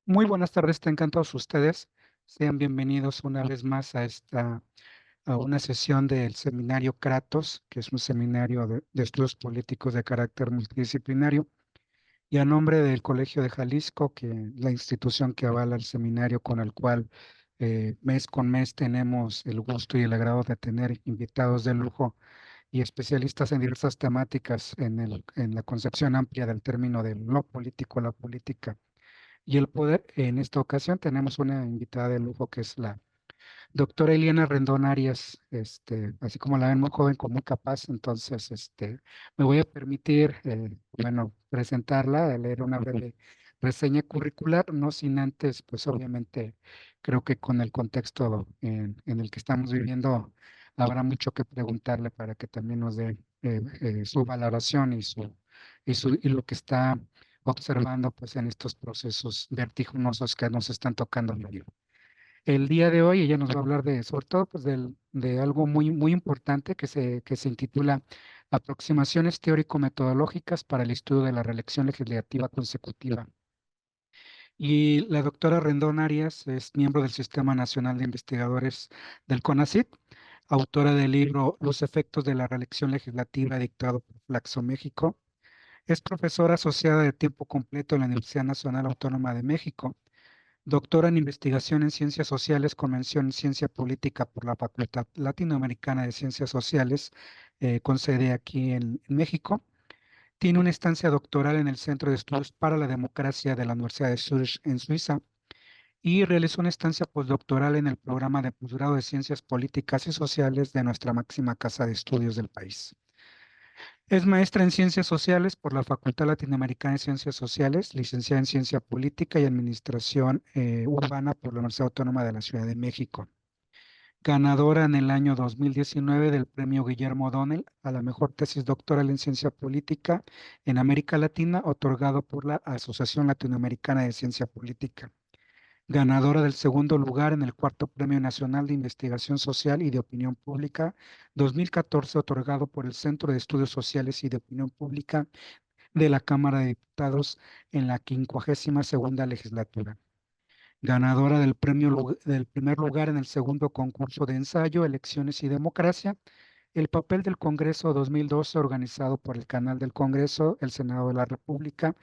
Muy buenas tardes, tengan todos ustedes. Sean bienvenidos una vez más a una sesión del seminario Kratos, que es un seminario de estudios políticos de carácter multidisciplinario. Y a nombre del Colegio de Jalisco, que la institución que avala el seminario con el cual mes con mes tenemos el gusto y el agrado de tener invitados de lujo y especialistas en diversas temáticas en la concepción amplia del término de lo político, la política y el poder. En esta ocasión tenemos una invitada de lujo que es la doctora Eliana Rendón Arias, así como la ven muy joven, como muy capaz. Entonces, me voy a permitir, presentarla, leer una breve reseña curricular, no sin antes, pues obviamente, creo que con el contexto en el que estamos viviendo, habrá mucho que preguntarle para que también nos dé su valoración y lo que está observando pues en estos procesos vertiginosos que nos están tocando vivir. El día de hoy ella nos va a hablar sobre todo pues de algo muy, muy importante que se intitula Aproximaciones teórico-metodológicas para el estudio de la reelección legislativa consecutiva. Y la doctora Rendón Arias es miembro del Sistema Nacional de Investigadores del CONACYT, autora del libro Los efectos de la reelección legislativa dictado por Flaxo México. Es profesora asociada de tiempo completo en la Universidad Nacional Autónoma de México, doctora en investigación en ciencias sociales con mención en ciencia política por la Facultad Latinoamericana de Ciencias Sociales, con sede aquí en México. Tiene una estancia doctoral en el Centro de Estudios para la Democracia de la Universidad de Zurich en Suiza y realizó una estancia postdoctoral en el programa de posgrado de Ciencias Políticas y Sociales de nuestra máxima casa de estudios del país. Es maestra en Ciencias Sociales por la Facultad Latinoamericana de Ciencias Sociales, licenciada en Ciencia Política y Administración Urbana por la Universidad Autónoma de la Ciudad de México. Ganadora en el año 2019 del Premio Guillermo O'Donnell a la mejor tesis doctoral en Ciencia Política en América Latina, otorgado por la Asociación Latinoamericana de Ciencia Política. Ganadora del segundo lugar en el cuarto Premio Nacional de Investigación Social y de Opinión Pública 2014, otorgado por el Centro de Estudios Sociales y de Opinión Pública de la Cámara de Diputados en la 52ª legislatura. Ganadora del primer lugar en el segundo concurso de ensayo, Elecciones y Democracia, el papel del Congreso 2012, organizado por el Canal del Congreso, el Senado de la República,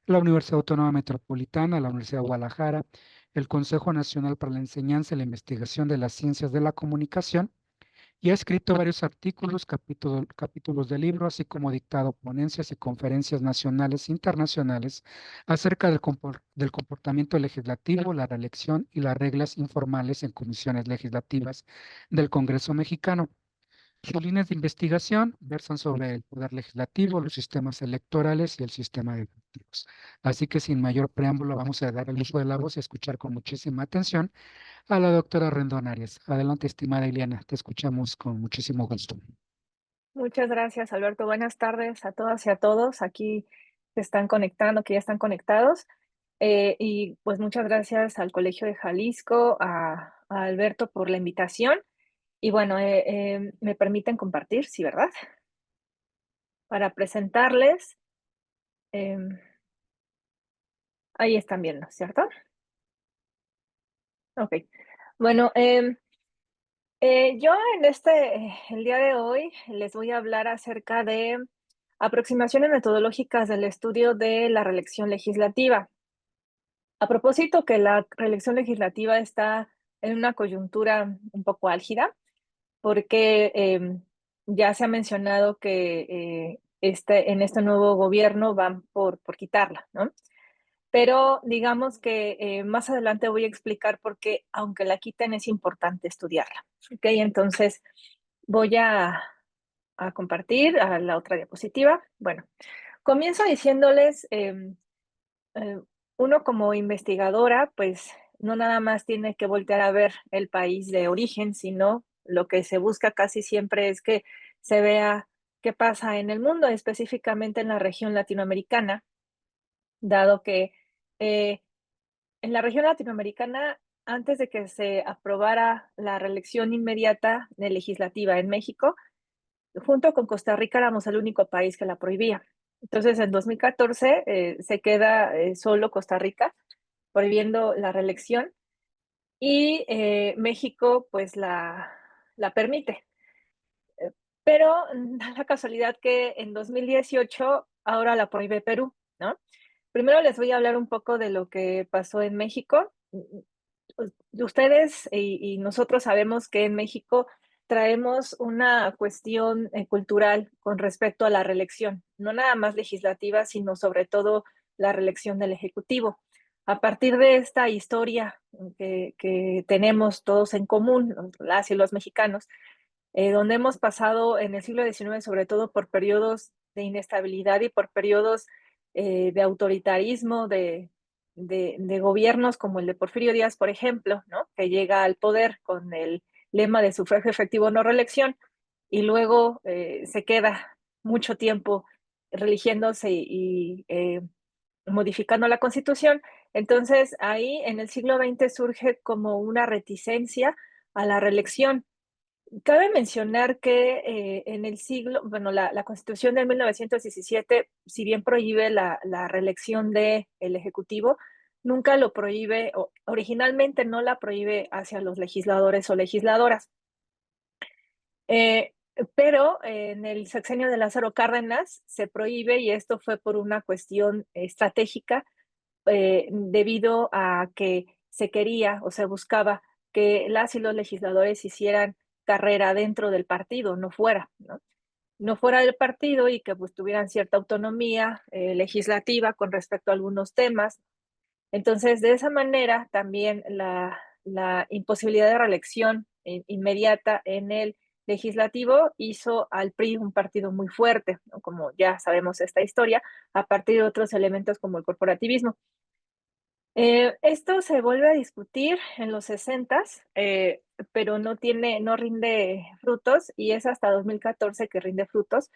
la Universidad Autónoma Metropolitana, la Universidad de Guadalajara, el Consejo Nacional para la Enseñanza y la Investigación de las Ciencias de la Comunicación, y ha escrito varios artículos, capítulos de libro, así como dictado ponencias y conferencias nacionales e internacionales acerca del comportamiento legislativo, la reelección y las reglas informales en comisiones legislativas del Congreso mexicano. Sus líneas de investigación versan sobre el poder legislativo, los sistemas electorales y el sistema de partidos. Así que sin mayor preámbulo vamos a dar el uso de la voz y escuchar con muchísima atención a la doctora Rendón Arias. Adelante, estimada Ileana, te escuchamos con muchísimo gusto. Muchas gracias, Alberto. Buenas tardes a todas y a todos. Aquí se están conectando, que ya están conectados. Y pues muchas gracias al Colegio de Jalisco, a Alberto por la invitación. Y bueno, me permiten compartir, sí, ¿verdad? Para presentarles, em, ahí están viendo, ¿cierto? Ok. Bueno, yo el día de hoy les voy a hablar acerca de aproximaciones metodológicas del estudio de la reelección legislativa. A propósito que la reelección legislativa está en una coyuntura un poco álgida, porque ya se ha mencionado que en este nuevo gobierno van por quitarla, ¿no? Pero digamos que más adelante voy a explicar por qué, aunque la quiten, es importante estudiarla. ¿Ok? Entonces voy a compartir a la otra diapositiva. Bueno, comienzo diciéndoles eh, uno como investigadora, pues no nada más tiene que voltear a ver el país de origen, sino lo que se busca casi siempre es que se vea qué pasa en el mundo, específicamente en la región latinoamericana, dado que eh, en la región latinoamericana, antes de que se aprobara la reelección inmediata de legislativa en México, junto con Costa Rica éramos el único país que la prohibía. Entonces, en 2014 se queda solo Costa Rica prohibiendo la reelección y México pues la permite. Pero da la casualidad que en 2018 ahora la prohíbe Perú, ¿no? Primero les voy a hablar un poco de lo que pasó en México. Ustedes y nosotros sabemos que en México traemos una cuestión cultural con respecto a la reelección, no nada más legislativa, sino sobre todo la reelección del Ejecutivo. A partir de esta historia que tenemos todos en común, las y los mexicanos, donde hemos pasado en el siglo XIX, sobre todo por periodos de inestabilidad y por periodos de autoritarismo, de gobiernos como el de Porfirio Díaz, por ejemplo, ¿no? Que llega al poder con el lema de sufragio efectivo, no reelección, y luego se queda mucho tiempo religiéndose y modificando la Constitución. Entonces, ahí en el siglo XX surge como una reticencia a la reelección. Cabe mencionar que en el siglo, bueno, la Constitución de 1917, si bien prohíbe la reelección del Ejecutivo, nunca lo prohíbe, o originalmente no la prohíbe hacia los legisladores o legisladoras. Eh, pero en el sexenio de Lázaro Cárdenas se prohíbe y esto fue por una cuestión estratégica debido a que se quería o se buscaba que las y los legisladores hicieran carrera dentro del partido, no fuera, ¿no? No fuera del partido y que pues tuvieran cierta autonomía legislativa con respecto a algunos temas. Entonces, de esa manera, también la imposibilidad de reelección inmediata en el legislativo hizo al PRI un partido muy fuerte, ¿no? Como ya sabemos esta historia, a partir de otros elementos como el corporativismo. Esto se vuelve a discutir en los 60, pero no rinde frutos y es hasta 2014 que rinde frutos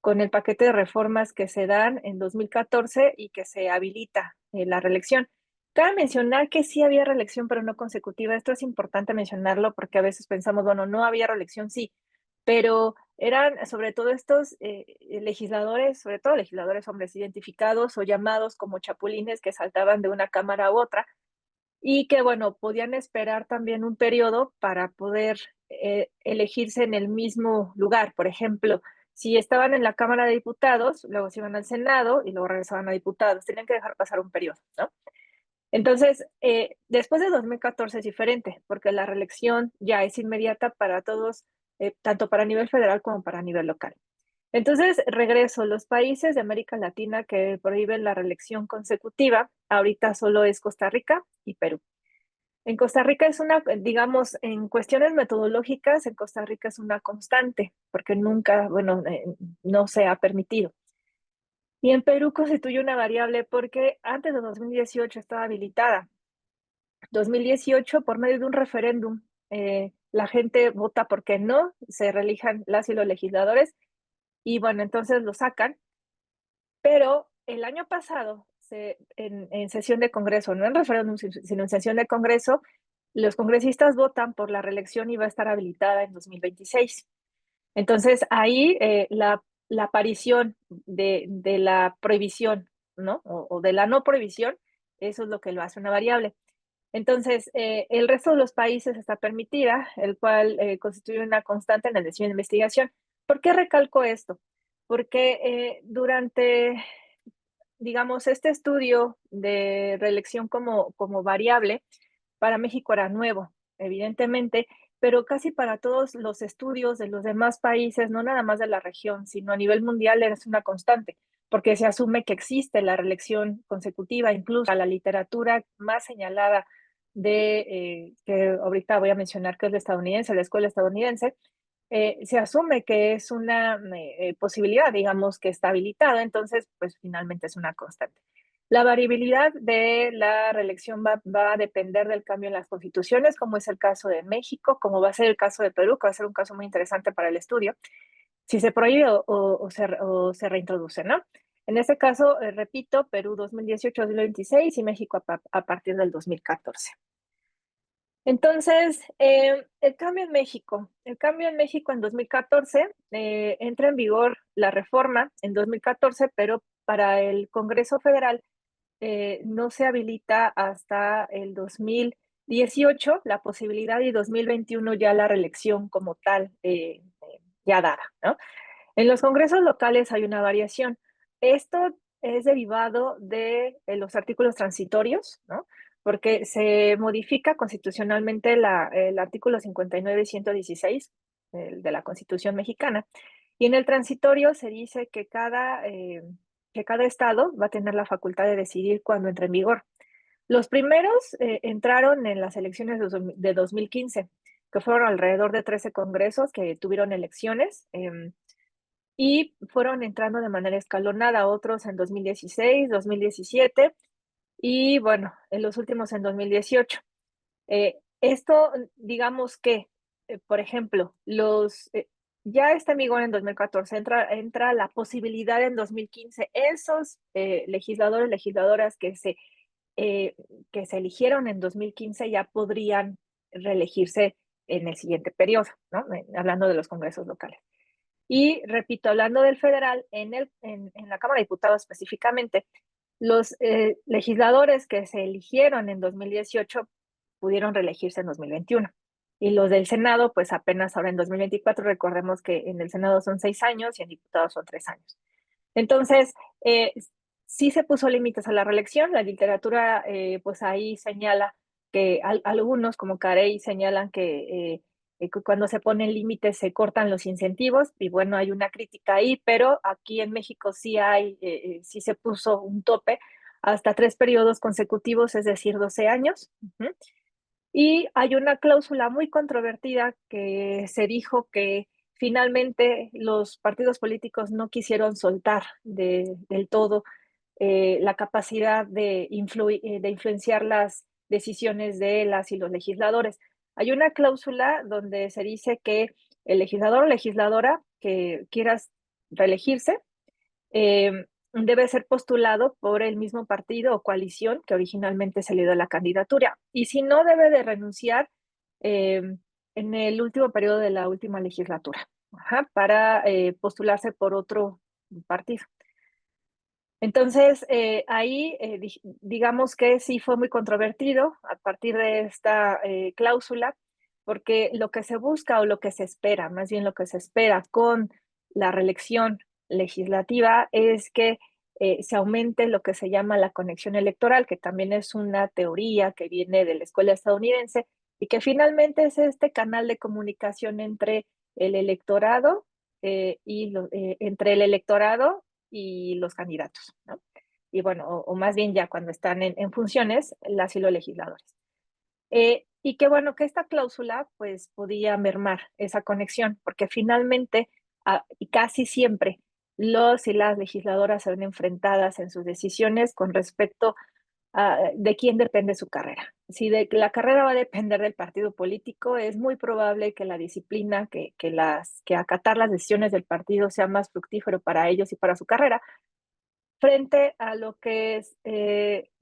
con el paquete de reformas que se dan en 2014 y que se habilita la reelección. Cabe mencionar que sí había reelección, pero no consecutiva. Esto es importante mencionarlo porque a veces pensamos, bueno, no había reelección, sí, pero eran sobre todo estos legisladores, sobre todo legisladores hombres identificados o llamados como chapulines que saltaban de una cámara a otra y que, bueno, podían esperar también un periodo para poder elegirse en el mismo lugar. Por ejemplo, si estaban en la Cámara de Diputados, luego se iban al Senado y luego regresaban a diputados. Tenían que dejar pasar un periodo, ¿no? Entonces, después de 2014 es diferente, porque la reelección ya es inmediata para todos, tanto para nivel federal como para nivel local. Entonces, regreso, los países de América Latina que prohíben la reelección consecutiva, ahorita solo es Costa Rica y Perú. En Costa Rica es una, digamos, en cuestiones metodológicas, en Costa Rica es una constante, porque nunca, bueno, no se ha permitido. Y en Perú constituye una variable porque antes de 2018 estaba habilitada. 2018, por medio de un referéndum, la gente vota porque no se reelijan las y los legisladores, y bueno, entonces lo sacan, pero el año pasado, en sesión de Congreso, no en referéndum, sino en sesión de Congreso, los congresistas votan por la reelección y va a estar habilitada en 2026. Entonces, ahí la aparición de la prohibición, ¿no? O de la no prohibición, eso es lo que lo hace una variable. Entonces, el resto de los países está permitida, el cual constituye una constante en la decisión de investigación. ¿Por qué recalco esto? Porque durante, digamos, este estudio de reelección como variable, para México era nuevo, evidentemente, pero casi para todos los estudios de los demás países, no nada más de la región, sino a nivel mundial, es una constante, porque se asume que existe la reelección consecutiva, incluso a la literatura más señalada que ahorita voy a mencionar que es la estadounidense, la escuela estadounidense, se asume que es una posibilidad, digamos, que está habilitada, entonces, pues finalmente es una constante. La variabilidad de la reelección va a depender del cambio en las constituciones, como es el caso de México, como va a ser el caso de Perú, que va a ser un caso muy interesante para el estudio, si se prohíbe o se reintroduce, ¿no? En este caso, repito, Perú 2018-2026 y México a partir del 2014. Entonces, el cambio en México. El cambio en México en 2014 entra en vigor la reforma en 2014, pero para el Congreso Federal no se habilita hasta el 2018 la posibilidad y 2021 ya la reelección como tal ya dada, ¿no? En los congresos locales hay una variación. Esto es derivado de los artículos transitorios, ¿no? Porque se modifica constitucionalmente el artículo 59 y 116 de la Constitución mexicana. Y en el transitorio se dice que cada estado va a tener la facultad de decidir cuándo entre en vigor. Los primeros entraron en las elecciones de 2015, que fueron alrededor de 13 congresos que tuvieron elecciones. Y fueron entrando de manera escalonada, otros en 2016, 2017 y bueno, en los últimos en 2018. Esto, digamos que, por ejemplo, ya está en vigor en 2014, entra la posibilidad en 2015, esos legisladores, legisladoras que se eligieron en 2015 ya podrían reelegirse en el siguiente periodo, ¿no? Hablando de los congresos locales. Y repito, hablando del federal, en la Cámara de Diputados específicamente, los legisladores que se eligieron en 2018 pudieron reelegirse en 2021. Y los del Senado, pues apenas ahora en 2024, recordemos que en el Senado son 6 años y en diputados son 3 años. Entonces, sí se puso límites a la reelección. La literatura, pues ahí señala que algunos, como Carey, señalan que cuando se ponen límites se cortan los incentivos. Y bueno, hay una crítica ahí, pero aquí en México sí se puso un tope hasta 3 periodos consecutivos, es decir, 12 años. Y hay una cláusula muy controvertida que se dijo que finalmente los partidos políticos no quisieron soltar del todo la capacidad de influenciar las decisiones de las y los legisladores. Hay una cláusula donde se dice que el legislador o legisladora que quieras reelegirse debe ser postulado por el mismo partido o coalición que originalmente se le dio la candidatura. Y si no, debe de renunciar eh, en el último periodo de la última legislatura, para postularse por otro partido. Entonces, ahí digamos que sí fue muy controvertido a partir de esta cláusula, porque lo que se busca o lo que se espera, más bien lo que se espera con la reelección legislativa es que se aumente lo que se llama la conexión electoral, que también es una teoría que viene de la escuela estadounidense y que finalmente es este canal de comunicación entre el electorado entre el electorado y los candidatos, ¿no? Y bueno, o más bien ya cuando están en funciones, las y los legisladores. Y qué bueno que esta cláusula pues podía mermar esa conexión, porque finalmente y casi siempre los y las legisladoras se ven enfrentadas en sus decisiones con respecto de quién depende su carrera. Si de la carrera va a depender del partido político, es muy probable que la disciplina, que acatar las decisiones del partido sea más fructífero para ellos y para su carrera, frente a lo que es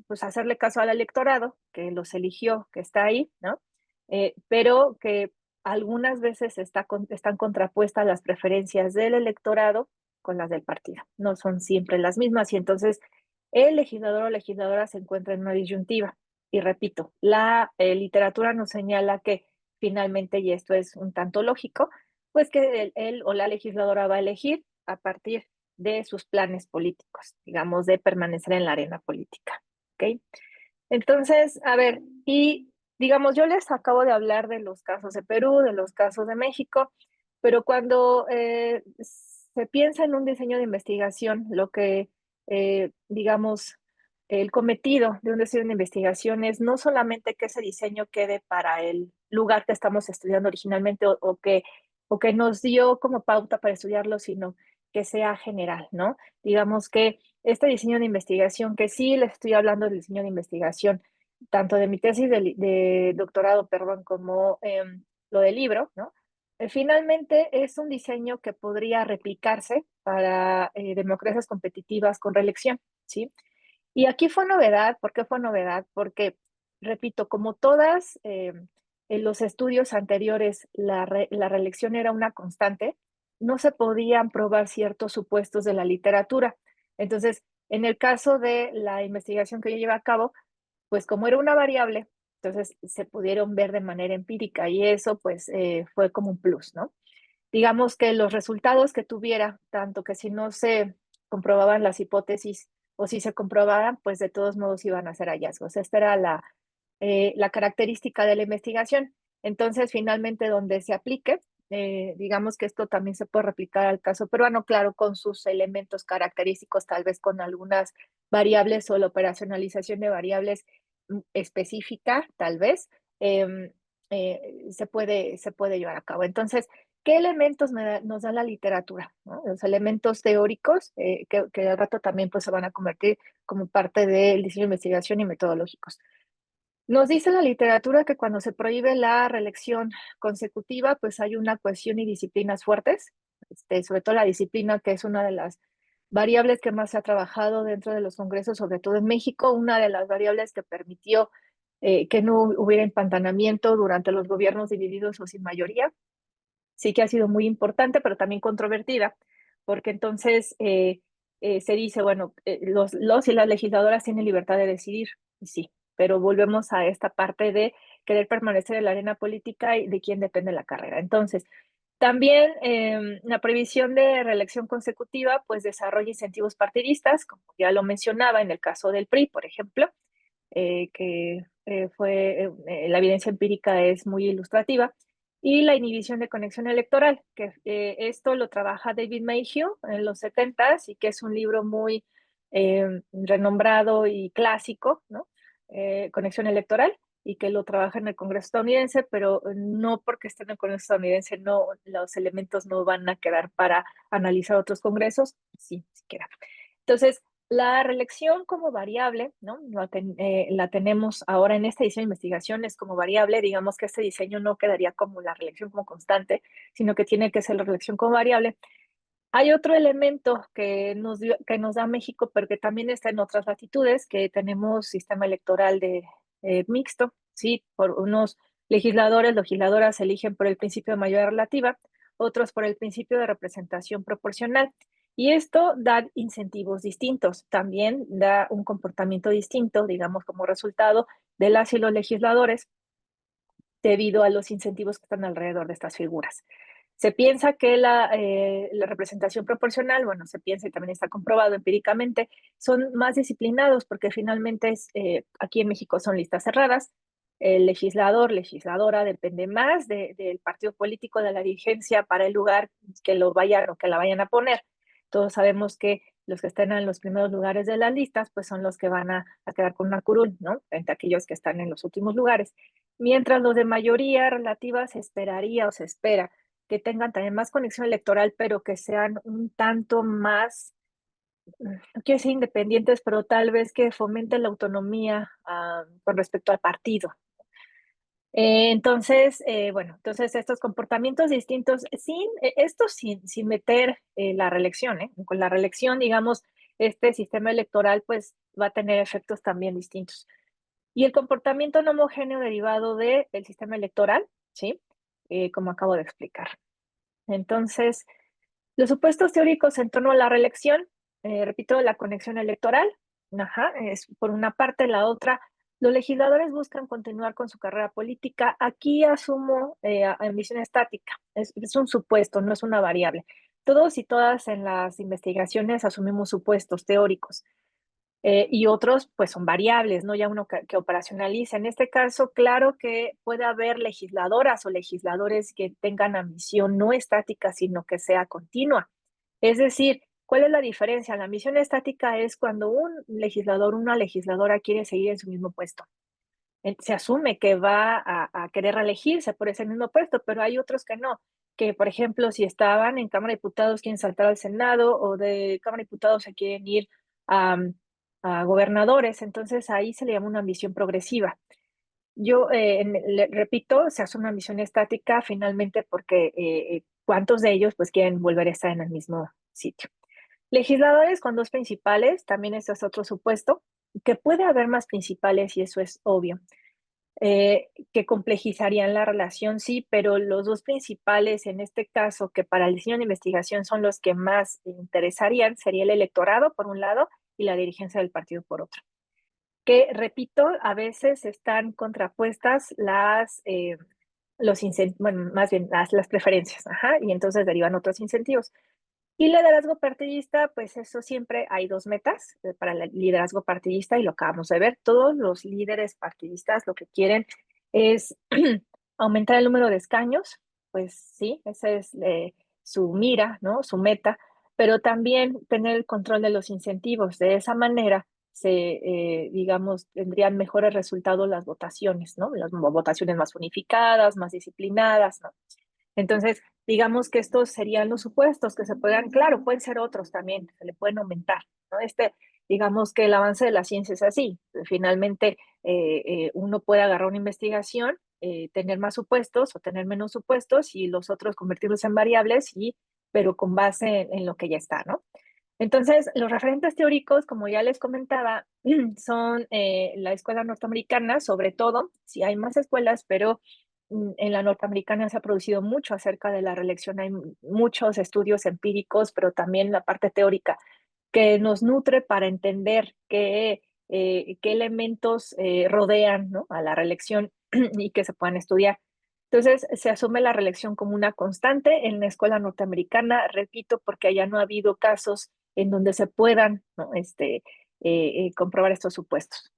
pues hacerle caso al electorado, que los eligió, que está ahí, ¿no? Pero que algunas veces están contrapuestas las preferencias del electorado con las del partido. No son siempre las mismas y entonces el legislador o legisladora se encuentra en una disyuntiva. Y repito, la literatura nos señala que finalmente, y esto es un tanto lógico, pues que él o la legisladora va a elegir a partir de sus planes políticos, digamos, de permanecer en la arena política. ¿Ok? Entonces, a ver, y digamos, yo les acabo de hablar de los casos de Perú, de los casos de México, pero cuando se piensa en un diseño de investigación, lo que, digamos, el cometido de un diseño de investigación es no solamente que ese diseño quede para el lugar que estamos estudiando originalmente o que nos dio como pauta para estudiarlo, sino que sea general, ¿no? Digamos que este diseño de investigación, que sí les estoy hablando del diseño de investigación, tanto de mi tesis de doctorado, perdón, como lo del libro, ¿no? Finalmente es un diseño que podría replicarse para democracias competitivas con reelección, ¿sí? Y aquí fue novedad, ¿por qué fue novedad? Porque, repito, como todas en los estudios anteriores, la reelección era una constante, no se podían probar ciertos supuestos de la literatura. Entonces, En el caso de la investigación que yo llevé a cabo, pues como era una variable, entonces se pudieron ver de manera empírica y eso pues fue como un plus, ¿no? Digamos que los resultados que tuviera, tanto que si no se comprobaban las hipótesis o si se comprobaban, pues de todos modos iban a ser hallazgos. Esta era la característica de la investigación. Entonces, finalmente, donde se aplique, digamos que esto también se puede replicar al caso peruano, claro, con sus elementos característicos, tal vez con algunas variables o la operacionalización de variables específica, tal vez, se puede llevar a cabo. Entonces, ¿qué elementos nos da la literatura? ¿No? Los elementos teóricos, que al rato también pues, se van a convertir como parte del diseño de investigación y metodológicos. Nos dice la literatura que cuando se prohíbe la reelección consecutiva, pues hay una cohesión y disciplinas fuertes, sobre todo la disciplina, que es una de las variables que más se ha trabajado dentro de los congresos, sobre todo en México, una de las variables que permitió que no hubiera empantanamiento durante los gobiernos divididos o sin mayoría. Sí que ha sido muy importante, pero también controvertida, porque entonces se dice, bueno, los y las legisladoras tienen libertad de decidir, y sí, pero volvemos a esta parte de querer permanecer en la arena política y de quién depende la carrera. Entonces, también la previsión de reelección consecutiva, pues desarrolla incentivos partidistas, como ya lo mencionaba en el caso del PRI, por ejemplo, que la evidencia empírica es muy ilustrativa, y la inhibición de conexión electoral, que esto lo trabaja David Mayhew en los 70s y que es un libro muy renombrado y clásico, ¿no? Conexión electoral, y que lo trabaja en el Congreso estadounidense, pero no porque esté en el Congreso estadounidense, no, los elementos no van a quedar para analizar otros congresos, sí, siquiera. Entonces, la reelección como variable, ¿no? La tenemos ahora en esta edición de investigaciones como variable. Digamos que este diseño no quedaría como la reelección como constante, sino que tiene que ser la reelección como variable. Hay otro elemento que nos da México, pero que también está en otras latitudes, que tenemos sistema electoral mixto, ¿sí? Por unos legisladoras se eligen por el principio de mayoría relativa, otros por el principio de representación proporcional. Y esto da incentivos distintos, también da un comportamiento distinto, digamos, como resultado de las y los legisladores debido a los incentivos que están alrededor de estas figuras. Se piensa que la representación proporcional, bueno, se piensa y también está comprobado empíricamente, son más disciplinados porque finalmente aquí en México son listas cerradas. El legislador, legisladora, depende más del partido político, de la dirigencia para el lugar que lo vayan o que la vayan a poner. Todos sabemos que los que estén en los primeros lugares de las listas, pues son los que van a quedar con una curul, ¿no? Frente a aquellos que están en los últimos lugares. Mientras los de mayoría relativa se esperaría o se espera que tengan también más conexión electoral, pero que sean un tanto más, no quiero decir independientes, pero tal vez que fomenten la autonomía con respecto al partido. Entonces estos comportamientos distintos, sin meter la reelección, con la reelección, digamos, este sistema electoral pues va a tener efectos también distintos. Y el comportamiento no homogéneo derivado del sistema electoral, ¿sí? Como acabo de explicar. Entonces, los supuestos teóricos en torno a la reelección, repito, la conexión electoral, ajá, es por una parte. La otra, los legisladores buscan continuar con su carrera política. Aquí asumo ambición estática, es un supuesto, no es una variable. Todos y todas en las investigaciones asumimos supuestos teóricos. Y otros, pues son variables, ¿no? Ya uno que operacionaliza. En este caso, claro que puede haber legisladoras o legisladores que tengan ambición no estática, sino que sea continua. Es decir, ¿cuál es la diferencia? La ambición estática es cuando un legislador, una legisladora quiere seguir en su mismo puesto. Se asume que va a querer reelegirse por ese mismo puesto, pero hay otros que no, que por ejemplo, si estaban en Cámara de Diputados quieren saltar al Senado o de Cámara de Diputados se quieren ir a, a gobernadores, entonces ahí se le llama una ambición progresiva. Yo repito, se hace una ambición estática finalmente porque ¿cuántos de ellos pues quieren volver a estar en el mismo sitio? Legisladores con dos principales, también este es otro supuesto, que puede haber más principales y eso es obvio, que complejizarían la relación, sí, pero los dos principales en este caso, que para el diseño de investigación son los que más interesarían, sería el electorado, por un lado, y la dirigencia del partido por otro. Que, repito, a veces están contrapuestas bueno, más bien las preferencias, ajá, y entonces derivan otros incentivos. Y liderazgo partidista, pues eso siempre hay dos metas para el liderazgo partidista y lo acabamos de ver. Todos los líderes partidistas lo que quieren es aumentar el número de escaños, pues sí, esa es su mira, ¿no? Su meta, pero también tener el control de los incentivos. De esa manera digamos, tendrían mejores resultados las votaciones, ¿no? Las votaciones más unificadas, más disciplinadas, ¿no? Entonces, digamos que estos serían los supuestos que se puedan, claro, pueden ser otros también, se le pueden aumentar, ¿no? Digamos que el avance de la ciencia es así. Finalmente, uno puede agarrar una investigación, tener más supuestos o tener menos supuestos y los otros convertirlos en variables, pero con base en lo que ya está, ¿no? Entonces, los referentes teóricos, como ya les comentaba, son la escuela norteamericana, sobre todo, sí hay más escuelas, pero en la norteamericana se ha producido mucho acerca de la reelección, hay muchos estudios empíricos, pero también la parte teórica que nos nutre para entender qué elementos rodean, ¿no?, a la reelección y que se puedan estudiar. Entonces, se asume la reelección como una constante en la escuela norteamericana, repito, porque allá no ha habido casos en donde se puedan, ¿no?, comprobar estos supuestos.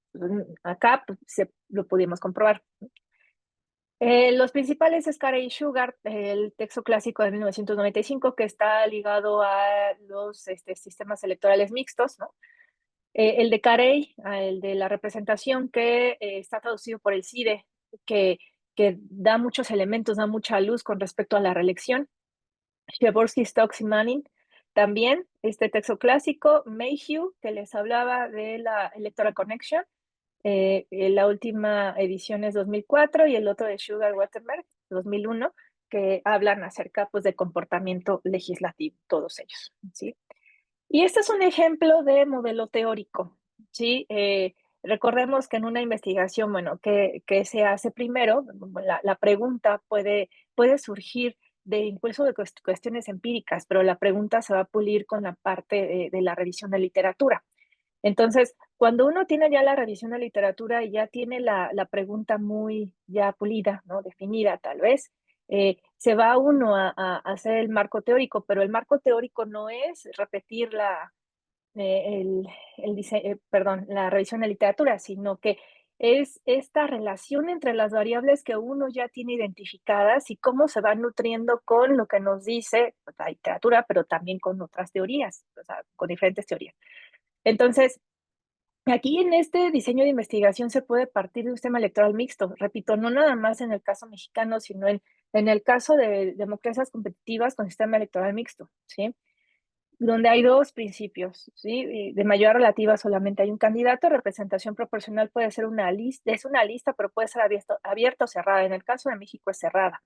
Acá pues, lo pudimos comprobar. Los principales es Carey y Sugar, el texto clásico de 1995 que está ligado a los sistemas electorales mixtos, ¿no? El de Carey, el de la representación que está traducido por el CIDE, que, que da muchos elementos, da mucha luz con respecto a la reelección. Jaworski, Stokes y Manning. También este texto clásico, Mayhew, que les hablaba de la Electoral Connection, la última edición es 2004 y el otro de Sugar Wattenberg, 2001, que hablan acerca pues, de comportamiento legislativo, todos ellos, ¿sí? Y este es un ejemplo de modelo teórico, ¿sí? Recordemos que en una investigación, bueno, ¿qué se hace primero? La pregunta puede surgir de impulso de cuestiones empíricas, pero la pregunta se va a pulir con la parte de la revisión de literatura. Entonces, cuando uno tiene ya la revisión de literatura y ya tiene la pregunta muy ya pulida, ¿no? Definida tal vez, se va uno a hacer el marco teórico, pero el marco teórico no es repetir perdón, la revisión de literatura, sino que es esta relación entre las variables que uno ya tiene identificadas y cómo se van nutriendo con lo que nos dice pues, la literatura, pero también con otras teorías, o sea, con diferentes teorías. Entonces, aquí en este diseño de investigación se puede partir de un sistema electoral mixto, repito, no nada más en el caso mexicano, sino en el caso de democracias competitivas con sistema electoral mixto, ¿sí? Donde hay dos principios, ¿sí? De mayoría relativa solamente hay un candidato, representación proporcional puede ser una lista, es una lista, pero puede ser abierta o cerrada. En el caso de México es cerrada.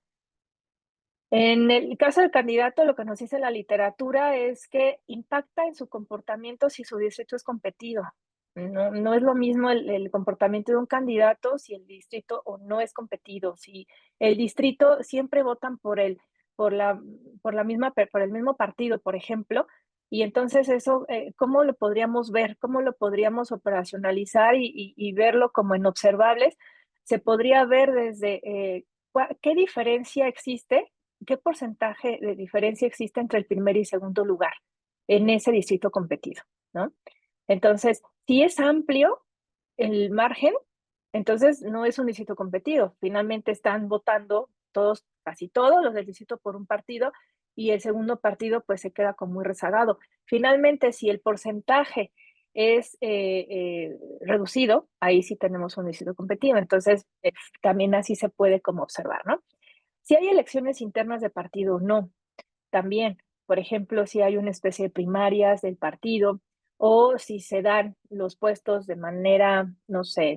En el caso del candidato, lo que nos dice la literatura es que impacta en su comportamiento si su distrito es competido. No es lo mismo el comportamiento de un candidato si el distrito o no es competido. Si el distrito siempre votan por la, por el mismo partido, por ejemplo, y entonces eso, ¿cómo lo podríamos ver? ¿Cómo lo podríamos operacionalizar y verlo como en observables? Se podría ver desde qué diferencia existe. ¿Qué porcentaje de diferencia existe entre el primer y segundo lugar en ese distrito competido, ¿no? Entonces, si es amplio el margen, entonces no es un distrito competido. Finalmente están votando todos, casi todos los del distrito por un partido y el segundo partido pues se queda como muy rezagado. Finalmente, si el porcentaje es reducido, ahí sí tenemos un distrito competido. Entonces, también así se puede como observar, ¿no? Si hay elecciones internas de partido o no, también, por ejemplo, si hay una especie de primarias del partido o si se dan los puestos de manera, no sé,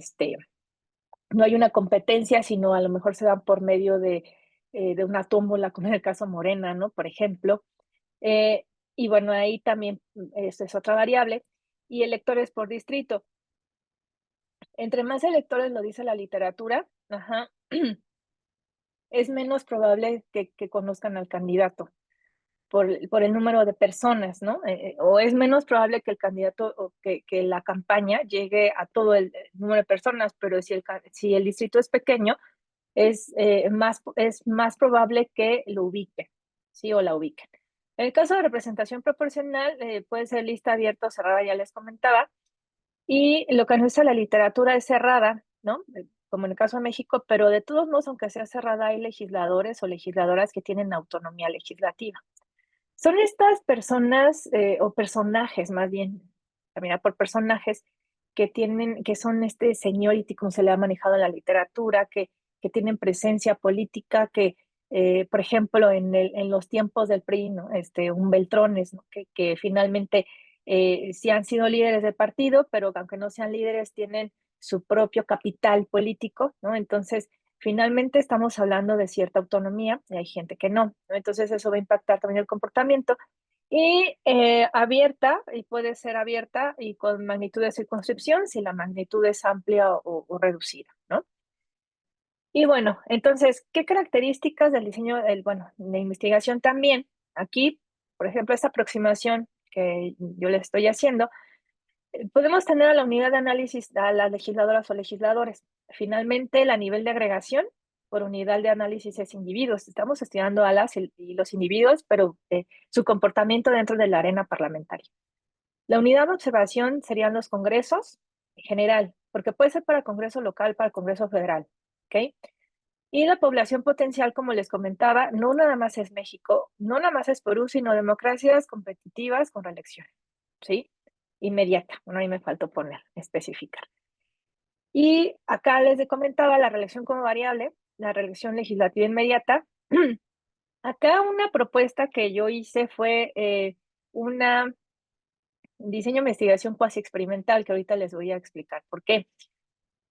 no hay una competencia, sino a lo mejor se dan por medio de una tómbola, como en el caso Morena, ¿no? Por ejemplo. Eh, y bueno, ahí también esa es otra variable. Y electores por distrito. Entre más electores, lo dice la literatura, ajá, es menos probable que conozcan al candidato. por el número de personas, ¿no? O es menos probable que el candidato o que la campaña llegue a todo el número de personas, pero si el distrito es pequeño, es más probable que lo ubiquen, ¿sí? O la ubiquen. En el caso de representación proporcional, puede ser lista abierta o cerrada, ya les comentaba, y lo que nos dice la literatura es cerrada, ¿no? Como en el caso de México, pero de todos modos, aunque sea cerrada, hay legisladores o legisladoras que tienen autonomía legislativa. Son estas personas o personajes, más bien, también por personajes que son este seniority, como se le ha manejado en la literatura, que tienen presencia política, por ejemplo, en los tiempos del PRI, ¿no? Un Beltrones, ¿no? Que finalmente sí han sido líderes del partido, pero aunque no sean líderes, tienen su propio capital político, ¿no? Entonces, finalmente estamos hablando de cierta autonomía y hay gente que no, ¿no? Entonces eso va a impactar también el comportamiento. Y abierta, y puede ser abierta y con magnitud de circunscripción si la magnitud es amplia o reducida, ¿no? Y bueno, entonces, ¿qué características del diseño, bueno, de investigación también? Aquí, por ejemplo, esta aproximación que yo le estoy haciendo, podemos tener a la unidad de análisis a las legisladoras o legisladores. Finalmente, el nivel de agregación por unidad de análisis es individuos. Estamos estudiando a las y los individuos, pero su comportamiento dentro de la arena parlamentaria. La unidad de observación serían los congresos en general, porque puede ser para congreso local, para congreso federal, ¿ok? Y la población potencial, como les comentaba, no nada más es México, no nada más es Perú, sino democracias competitivas con reelección, ¿sí? Inmediata, bueno, ahí me faltó poner, especificar. Y acá les comentaba la reelección como variable, la reelección legislativa inmediata. Acá una propuesta que yo hice fue una diseño de investigación cuasi experimental, que ahorita les voy a explicar por qué.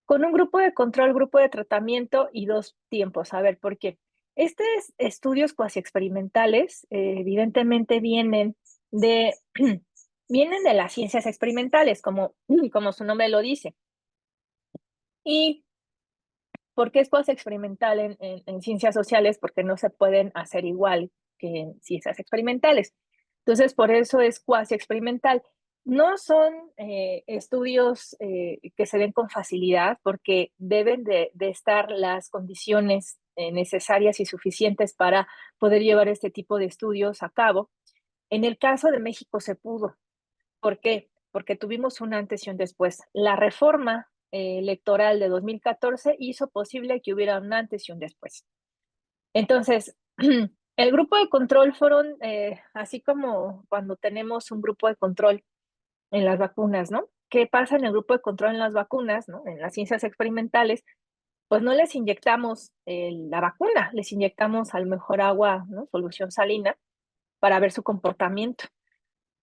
Con un grupo de control, grupo de tratamiento y 2 tiempos. A ver, ¿por qué? Estos estudios cuasi experimentales, evidentemente de, vienen de las ciencias experimentales, como su nombre lo dice. ¿Y por qué es cuasi experimental en ciencias sociales? Porque no se pueden hacer igual que en ciencias experimentales. Entonces, por eso es cuasi experimental. No son estudios que se den con facilidad porque deben de estar las condiciones necesarias y suficientes para poder llevar este tipo de estudios a cabo. En el caso de México se pudo. ¿Por qué? Porque tuvimos un antes y un después. La reforma electoral de 2014 hizo posible que hubiera un antes y un después. Entonces, el grupo de control fueron, así como cuando tenemos un grupo de control en las vacunas, ¿no? ¿Qué pasa en el grupo de control en las vacunas, ¿no? En las ciencias experimentales, pues no les inyectamos la vacuna, les inyectamos a lo mejor agua, ¿no? Solución salina para ver su comportamiento.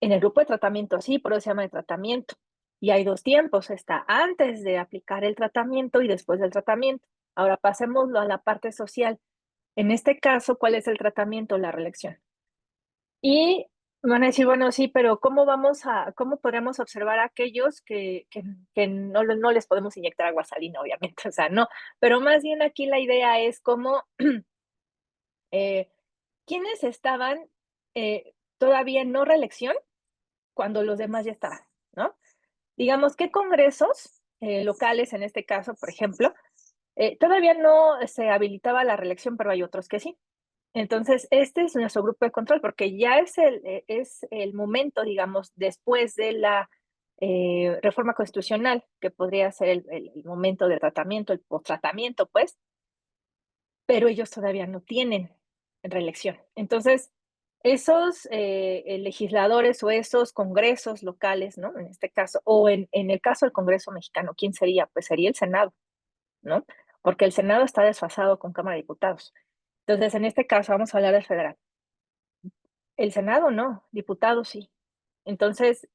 En el grupo de tratamiento sí, por eso se llama de tratamiento. Y hay 2 tiempos, está antes de aplicar el tratamiento y después del tratamiento. Ahora pasémoslo a la parte social. En este caso, ¿cuál es el tratamiento? La reelección. Y van a decir, bueno, sí, pero cómo podremos observar a aquellos que no les podemos inyectar agua salina, obviamente? O sea, no, pero más bien aquí la idea es cómo, quiénes estaban todavía en no reelección cuando los demás ya estaban, ¿no? Digamos, ¿qué congresos locales, en este caso, por ejemplo, todavía no se habilitaba la reelección, pero hay otros que sí? Entonces, este es nuestro grupo de control, porque ya es el momento, digamos, después de la reforma constitucional, que podría ser el momento de tratamiento, el post-tratamiento, pues, pero ellos todavía no tienen reelección. Entonces, esos legisladores o esos congresos locales, ¿no? En este caso, o en el caso del Congreso mexicano, ¿quién sería? Pues sería el Senado, ¿no? Porque el Senado está desfasado con Cámara de Diputados. Entonces, en este caso, vamos a hablar del federal. El Senado no, diputados sí. Entonces,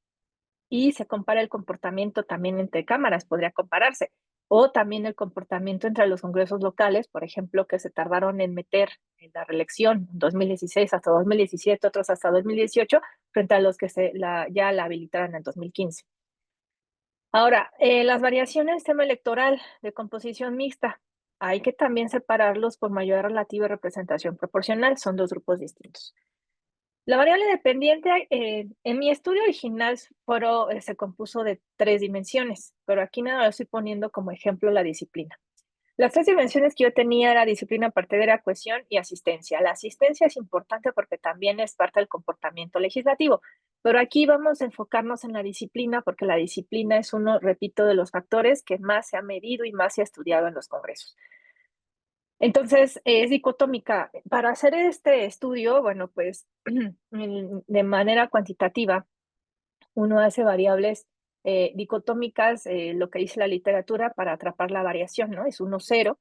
y se compara el comportamiento también entre cámaras, podría compararse. O también el comportamiento entre los congresos locales, por ejemplo, que se tardaron en meter en la reelección 2016 hasta 2017, otros hasta 2018, frente a los que ya la habilitaron en 2015. Ahora, las variaciones tema electoral de composición mixta, hay que también separarlos por mayoría relativa y representación proporcional, son 2 grupos distintos. La variable dependiente, en mi estudio original se compuso de 3 dimensiones, pero aquí nada más estoy poniendo como ejemplo la disciplina. Las 3 dimensiones que yo tenía era disciplina, partidera, cohesión y asistencia. La asistencia es importante porque también es parte del comportamiento legislativo, pero aquí vamos a enfocarnos en la disciplina porque la disciplina es uno, repito, de los factores que más se ha medido y más se ha estudiado en los congresos. Entonces, es dicotómica. Para hacer este estudio, bueno, pues de manera cuantitativa, uno hace variables dicotómicas, lo que dice la literatura, para atrapar la variación, ¿no? Es 1, 0.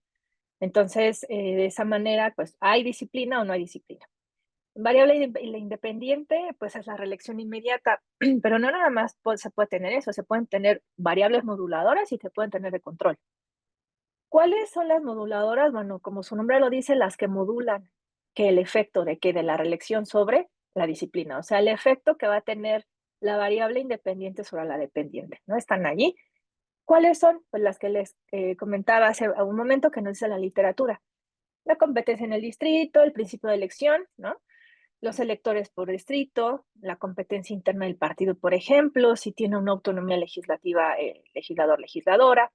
Entonces, de esa manera, pues, ¿hay disciplina o no hay disciplina? Variable independiente, pues es la reelección inmediata, pero no nada más se puede tener eso, se pueden tener variables moduladoras y se pueden tener de control. ¿Cuáles son las moduladoras? Bueno, como su nombre lo dice, las que modulan que el efecto de la reelección sobre la disciplina, o sea, el efecto que va a tener la variable independiente sobre la dependiente, ¿no? Están allí. ¿Cuáles son? Pues las que les comentaba hace un momento que nos dice la literatura. La competencia en el distrito, el principio de elección, ¿no? Los electores por distrito, la competencia interna del partido, por ejemplo, si tiene una autonomía legislativa, legislador, legisladora,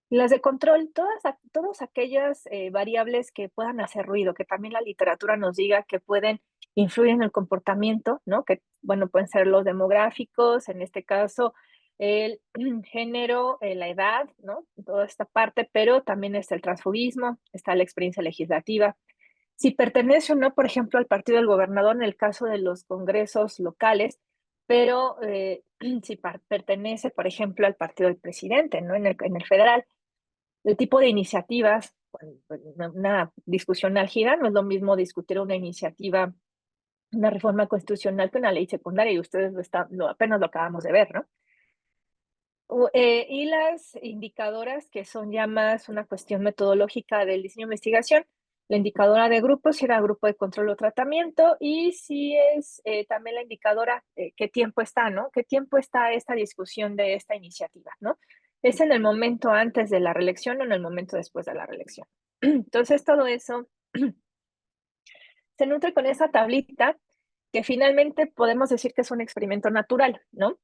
las de control, todas aquellas variables que puedan hacer ruido, que también la literatura nos diga que pueden influir en el comportamiento, ¿no? Que, bueno, pueden ser los demográficos, en este caso, el género, la edad, ¿no? Toda esta parte, pero también está el transfugismo, está la experiencia legislativa. Si pertenece o no, por ejemplo, al partido del gobernador en el caso de los congresos locales, pero si pertenece, por ejemplo, al partido del presidente, ¿no? En el federal. El tipo de iniciativas, una discusión álgida, no es lo mismo discutir una iniciativa, una reforma constitucional que una ley secundaria, y ustedes apenas lo acabamos de ver, ¿no? Y las indicadoras, que son ya más una cuestión metodológica del diseño de investigación, la indicadora de grupos, si era grupo de control o tratamiento, y si es también la indicadora, qué tiempo está, ¿no? ¿Qué tiempo está esta discusión de esta iniciativa, ¿no? ¿Es en el momento antes de la reelección o en el momento después de la reelección? Entonces, todo eso se nutre con esa tablita que finalmente podemos decir que es un experimento natural, ¿no?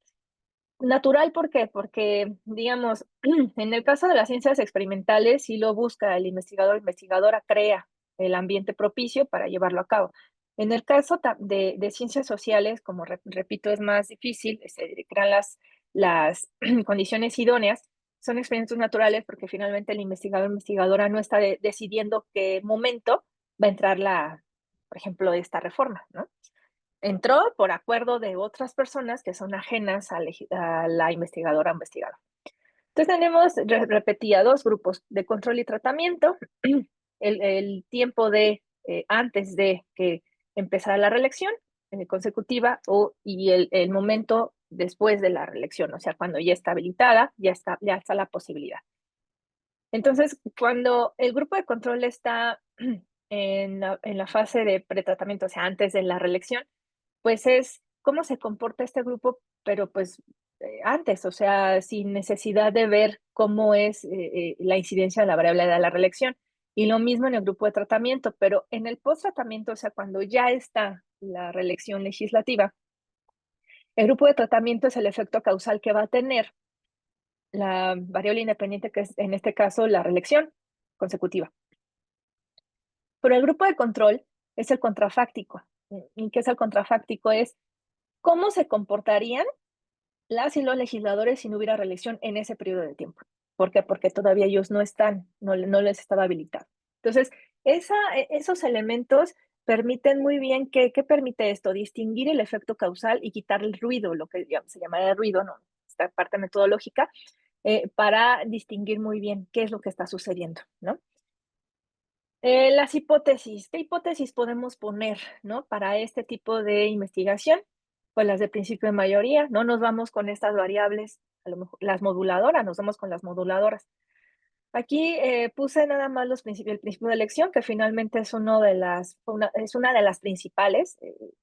Natural, ¿por qué? Porque, digamos, en el caso de las ciencias experimentales, si lo busca el investigador o investigadora, crea el ambiente propicio para llevarlo a cabo. En el caso de ciencias sociales, como repito, es más difícil, se crean las condiciones idóneas, son experimentos naturales porque finalmente el investigador o investigadora no está decidiendo qué momento va a entrar por ejemplo, esta reforma, ¿no? Entró por acuerdo de otras personas que son ajenas a la investigadora o investigador. Entonces tenemos, repetía, 2 grupos de control y tratamiento. El tiempo antes de que empezara la reelección consecutiva y el momento después de la reelección, o sea, cuando ya está habilitada, ya está la posibilidad. Entonces, cuando el grupo de control está en la fase de pretratamiento, o sea, antes de la reelección, pues es cómo se comporta este grupo, pero pues antes, o sea, sin necesidad de ver cómo es la incidencia de la variable de la reelección. Y lo mismo en el grupo de tratamiento, pero en el post-tratamiento, o sea, cuando ya está la reelección legislativa, el grupo de tratamiento es el efecto causal que va a tener la variable independiente, que es en este caso la reelección consecutiva. Pero el grupo de control es el contrafáctico. ¿Y qué es el contrafáctico? Es cómo se comportarían las y los legisladores si no hubiera reelección en ese periodo de tiempo. ¿Por qué? Porque todavía ellos no les estaba habilitado. Entonces, esos elementos permiten muy bien ¿qué permite esto? Distinguir el efecto causal y quitar el ruido, lo que se llamaría el ruido, ¿no? Esta parte metodológica, para distinguir muy bien qué es lo que está sucediendo, ¿no? Las hipótesis, ¿qué hipótesis podemos poner, ¿no? Para este tipo de investigación? Pues las de principio de mayoría, no nos vamos con estas variables, a lo mejor las moduladoras, nos vamos con las moduladoras. Aquí puse nada más el principio de elección, que finalmente es es una de las principales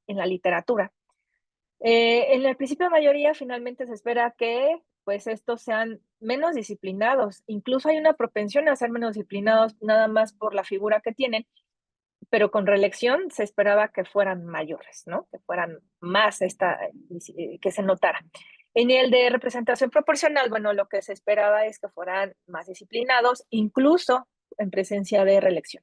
en la literatura. En el principio de mayoría, finalmente se espera que pues estos sean menos disciplinados. Incluso hay una propensión a ser menos disciplinados nada más por la figura que tienen, pero con reelección se esperaba que fueran mayores, ¿no? Que fueran más que se notara. En el de representación proporcional, bueno, lo que se esperaba es que fueran más disciplinados, incluso en presencia de reelección.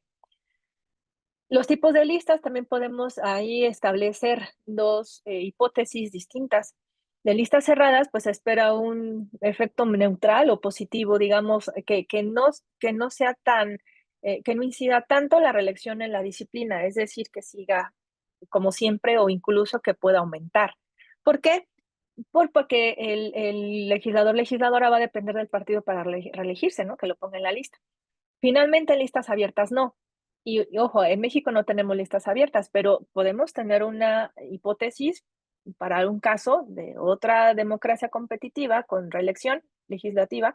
Los tipos de listas también podemos ahí establecer dos hipótesis distintas. De listas cerradas, pues se espera un efecto neutral o positivo, digamos, que no sea tan, que no incida tanto la reelección en la disciplina, es decir, que siga como siempre o incluso que pueda aumentar. ¿Por qué? Porque el legislador legisladora va a depender del partido para reelegirse, ¿no? Que lo ponga en la lista. Finalmente, en listas abiertas no. Y ojo, en México no tenemos listas abiertas, pero podemos tener una hipótesis para un caso de otra democracia competitiva con reelección legislativa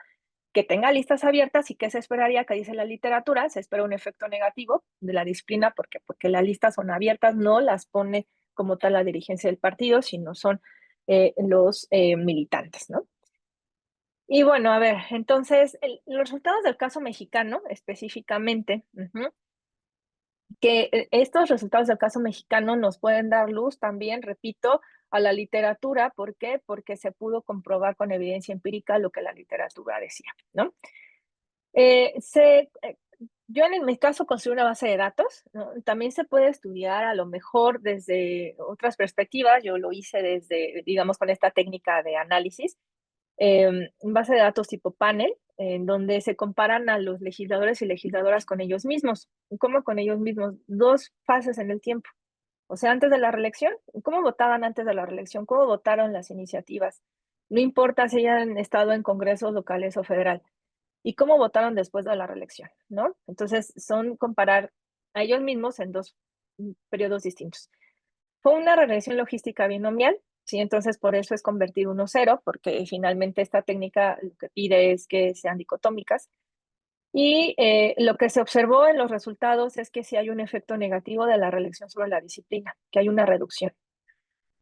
que tenga listas abiertas y que se esperaría, que dice la literatura, se espera un efecto negativo de la disciplina porque las listas son abiertas, no las pone como tal la dirigencia del partido, sino son los militantes, ¿no? Y bueno, a ver, entonces, los resultados del caso mexicano específicamente, que estos resultados del caso mexicano nos pueden dar luz también, repito, a la literatura. ¿Por qué? Porque se pudo comprobar con evidencia empírica lo que la literatura decía, ¿no? Eh, se, eh, yo en mi caso construí una base de datos, ¿no? También se puede estudiar a lo mejor desde otras perspectivas. Yo lo hice desde, digamos, con esta técnica de análisis base de datos tipo panel, en donde se comparan a los legisladores y legisladoras con ellos mismos. ¿Cómo con ellos mismos? Dos fases en el tiempo. O sea, antes de la reelección, ¿cómo votaban antes de la reelección? ¿Cómo votaron las iniciativas? No importa si hayan estado en congresos locales o federal. ¿Y cómo votaron después de la reelección? ¿No? Entonces, son comparar a ellos mismos en dos periodos distintos. Fue una regresión logística binomial, ¿sí? Entonces, por eso es convertir 1-0, porque finalmente esta técnica lo que pide es que sean dicotómicas. Y lo que se observó en los resultados es que sí hay un efecto negativo de la reelección sobre la disciplina, que hay una reducción.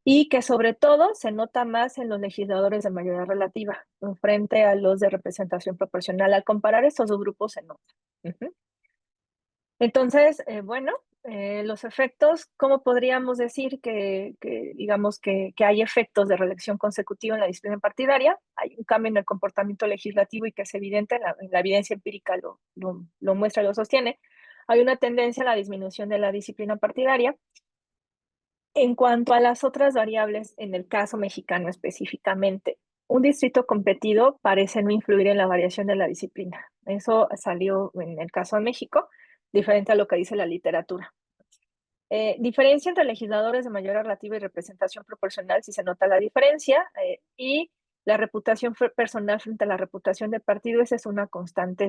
Y que sobre todo se nota más en los legisladores de mayoría relativa, frente a los de representación proporcional. Al comparar estos dos grupos se nota. Ujú. Entonces, bueno, los efectos, ¿cómo podríamos decir digamos, que hay efectos de reelección consecutiva en la disciplina partidaria? Hay un cambio en el comportamiento legislativo y que es evidente, la evidencia empírica lo muestra, lo sostiene. Hay una tendencia a la disminución de la disciplina partidaria. En cuanto a las otras variables, en el caso mexicano específicamente, un distrito competido parece no influir en la variación de la disciplina. Eso salió en el caso de México, diferente a lo que dice la literatura. Diferencia entre legisladores de mayoría relativa y representación proporcional, si se nota la diferencia, y la reputación personal frente a la reputación de partido, esa es una constante,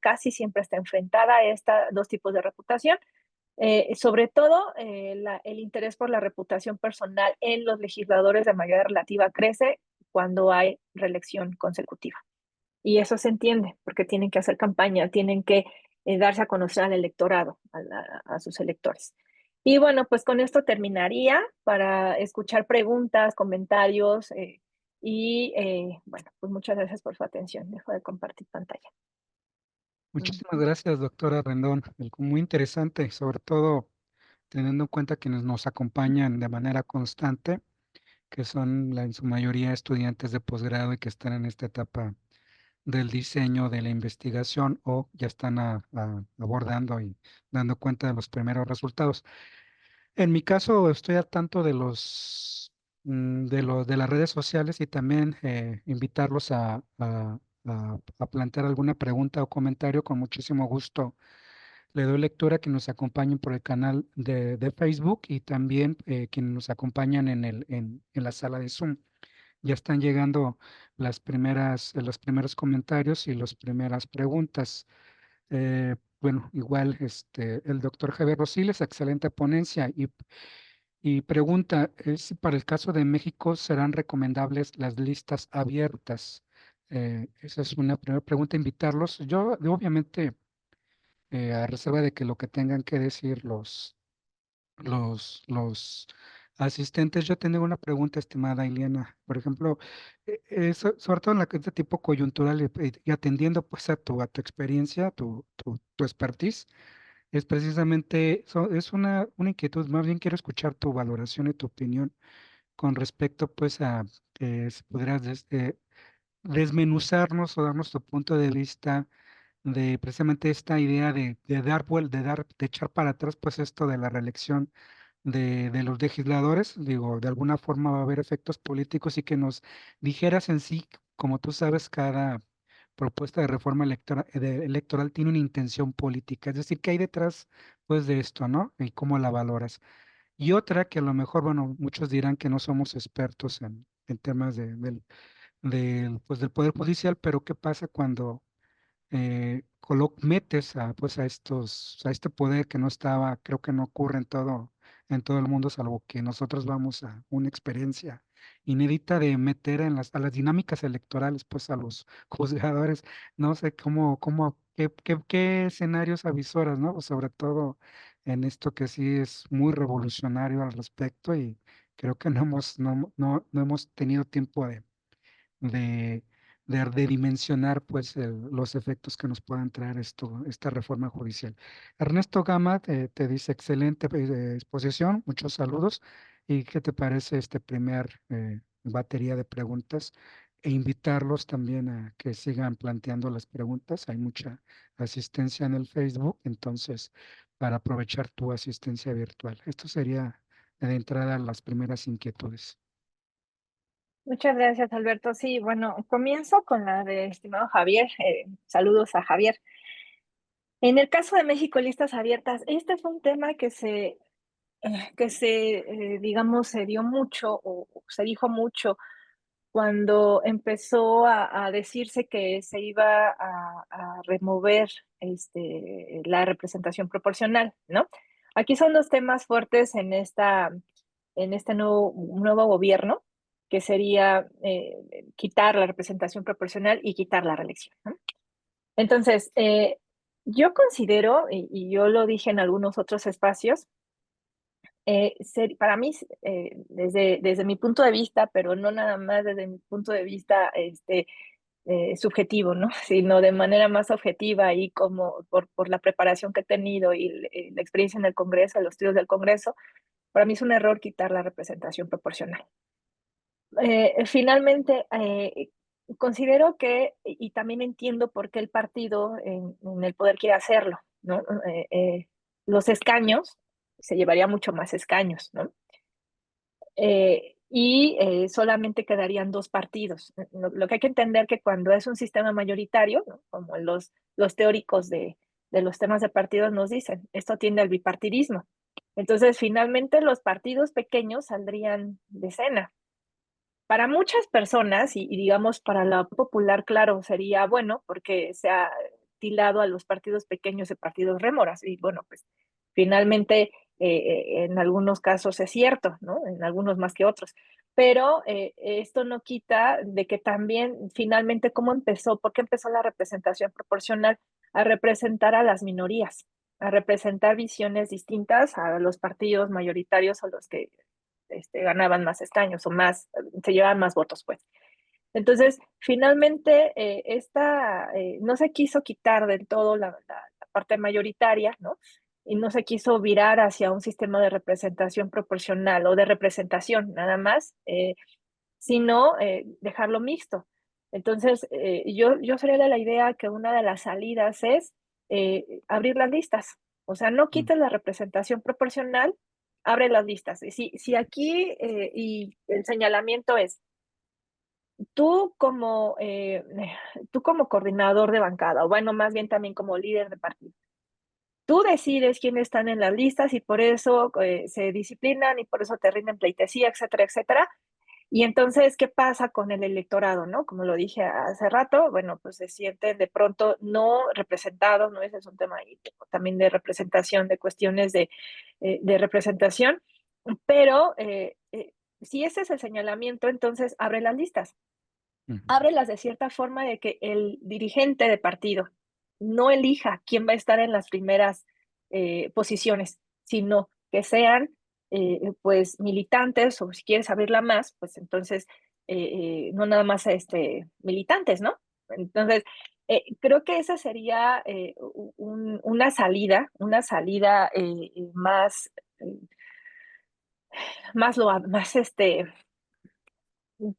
casi siempre está enfrentada a estos dos tipos de reputación. Sobre todo, el interés por la reputación personal en los legisladores de mayoría relativa crece cuando hay reelección consecutiva. Y eso se entiende, porque tienen que hacer campaña, tienen que darse a conocer al electorado, a sus electores. Y bueno, pues con esto terminaría para escuchar preguntas, comentarios bueno, pues muchas gracias por su atención. Dejo de compartir pantalla. Muchísimas Ujú. gracias, doctora Rendón. Muy interesante, sobre todo teniendo en cuenta quienes nos acompañan de manera constante, que son en su mayoría estudiantes de posgrado y que están en esta etapa del diseño de la investigación o ya están abordando y dando cuenta de los primeros resultados. En mi caso, estoy al tanto de de las redes sociales y también invitarlos a plantear alguna pregunta o comentario. Con muchísimo gusto le doy lectura a quienes nos acompañen por el canal de Facebook y también quienes nos acompañan en la sala de Zoom. Ya están llegando los primeros comentarios y las primeras preguntas. Bueno, igual el doctor Javier Rosiles, excelente ponencia y pregunta, ¿es para el caso de México serán recomendables las listas abiertas? Esa es una primera pregunta, invitarlos. Yo, obviamente, a reserva de que lo que tengan que decir los asistentes, yo tengo una pregunta, estimada Ileana. Por ejemplo, sobre todo en este tipo coyuntural y atendiendo pues a tu experiencia, tu expertise. es precisamente, es una inquietud, más bien quiero escuchar tu valoración y tu opinión con respecto pues a, si pudieras desmenuzarnos o darnos tu punto de vista de precisamente esta idea de echar para atrás pues esto de la reelección de los legisladores. Digo, de alguna forma va a haber efectos políticos y que nos dijeras en sí, como tú sabes, cada propuesta de reforma electoral tiene una intención política, es decir, ¿qué hay detrás pues de esto, ¿no? Y cómo la valoras. Y otra que a lo mejor, bueno, muchos dirán que no somos expertos en temas pues, del Poder Judicial, pero ¿qué pasa cuando metes a, pues, a este poder que no estaba, creo que no ocurre en todo el mundo, salvo que nosotros vamos a una experiencia inédita de meter a las dinámicas electorales, pues a los juzgadores, no sé qué escenarios avisoras, ¿no? Sobre todo en esto que sí es muy revolucionario al respecto y creo que no hemos tenido tiempo de, de dimensionar pues los efectos que nos puedan traer esta reforma judicial. Ernesto Gama te dice excelente exposición, muchos saludos. ¿Y qué te parece este primer batería de preguntas? E invitarlos también a que sigan planteando las preguntas. Hay mucha asistencia en el Facebook, entonces para aprovechar tu asistencia virtual. Esto sería de entrada las primeras inquietudes. Muchas gracias, Alberto. Sí, bueno, comienzo con la de estimado Javier. Saludos a Javier. En el caso de México, listas abiertas, este fue un tema digamos, se dio mucho o se dijo mucho cuando empezó a decirse que se iba a remover la representación proporcional, ¿no? Aquí son dos temas fuertes en este nuevo gobierno, que sería quitar la representación proporcional y quitar la reelección, ¿no? Entonces, yo considero, y yo lo dije en algunos otros espacios, para mí, desde mi punto de vista, pero no nada más desde mi punto de vista subjetivo, ¿no? Sino de manera más objetiva y como por la preparación que he tenido y la experiencia en el Congreso, los estudios del Congreso, para mí es un error quitar la representación proporcional. Finalmente, considero que, y también entiendo por qué el partido en el poder quiere hacerlo, ¿no? Los escaños, se llevaría mucho más escaños, ¿no? Solamente quedarían dos partidos. Lo que hay que entender que cuando es un sistema mayoritario, ¿no? Como los teóricos de los temas de partidos nos dicen, esto tiende al bipartidismo. Entonces, finalmente los partidos pequeños saldrían de escena. Para muchas personas, y digamos para la popular, claro, sería bueno porque se ha tildado a los partidos pequeños de partidos rémoras. Y bueno, pues finalmente en algunos casos es cierto, ¿no? En algunos más que otros. Pero esto no quita de que también finalmente cómo empezó, por qué empezó la representación proporcional a representar a las minorías, a representar visiones distintas a los partidos mayoritarios o los que ganaban más escaños o más, se llevaban más votos, pues. Entonces, finalmente, no se quiso quitar del todo la parte mayoritaria, ¿no? Y no se quiso virar hacia un sistema de representación proporcional o de representación, nada más, sino dejarlo mixto. Entonces, yo sería de la idea que una de las salidas es abrir las listas. O sea, no Mm, quites la representación proporcional, abre las listas. Y si aquí, y el señalamiento es, tú como, eh, tú como coordinador de bancada, o bueno, más bien también como líder de partido, tú decides quiénes están en las listas y por eso se disciplinan y por eso te rinden pleitesía, etcétera, etcétera. Y entonces, ¿qué pasa con el electorado, no? Como lo dije hace rato, bueno, pues se sienten de pronto no representados, ¿no? Ese es un tema ahí también de representación, de cuestiones de representación, pero si ese es el señalamiento, entonces abre las listas, ujú, ábrelas de cierta forma de que el dirigente de partido no elija quién va a estar en las primeras posiciones, sino que sean pues militantes o si quieres abrirla más, pues entonces no nada más militantes, ¿no? Entonces, Creo que esa sería una salida más, más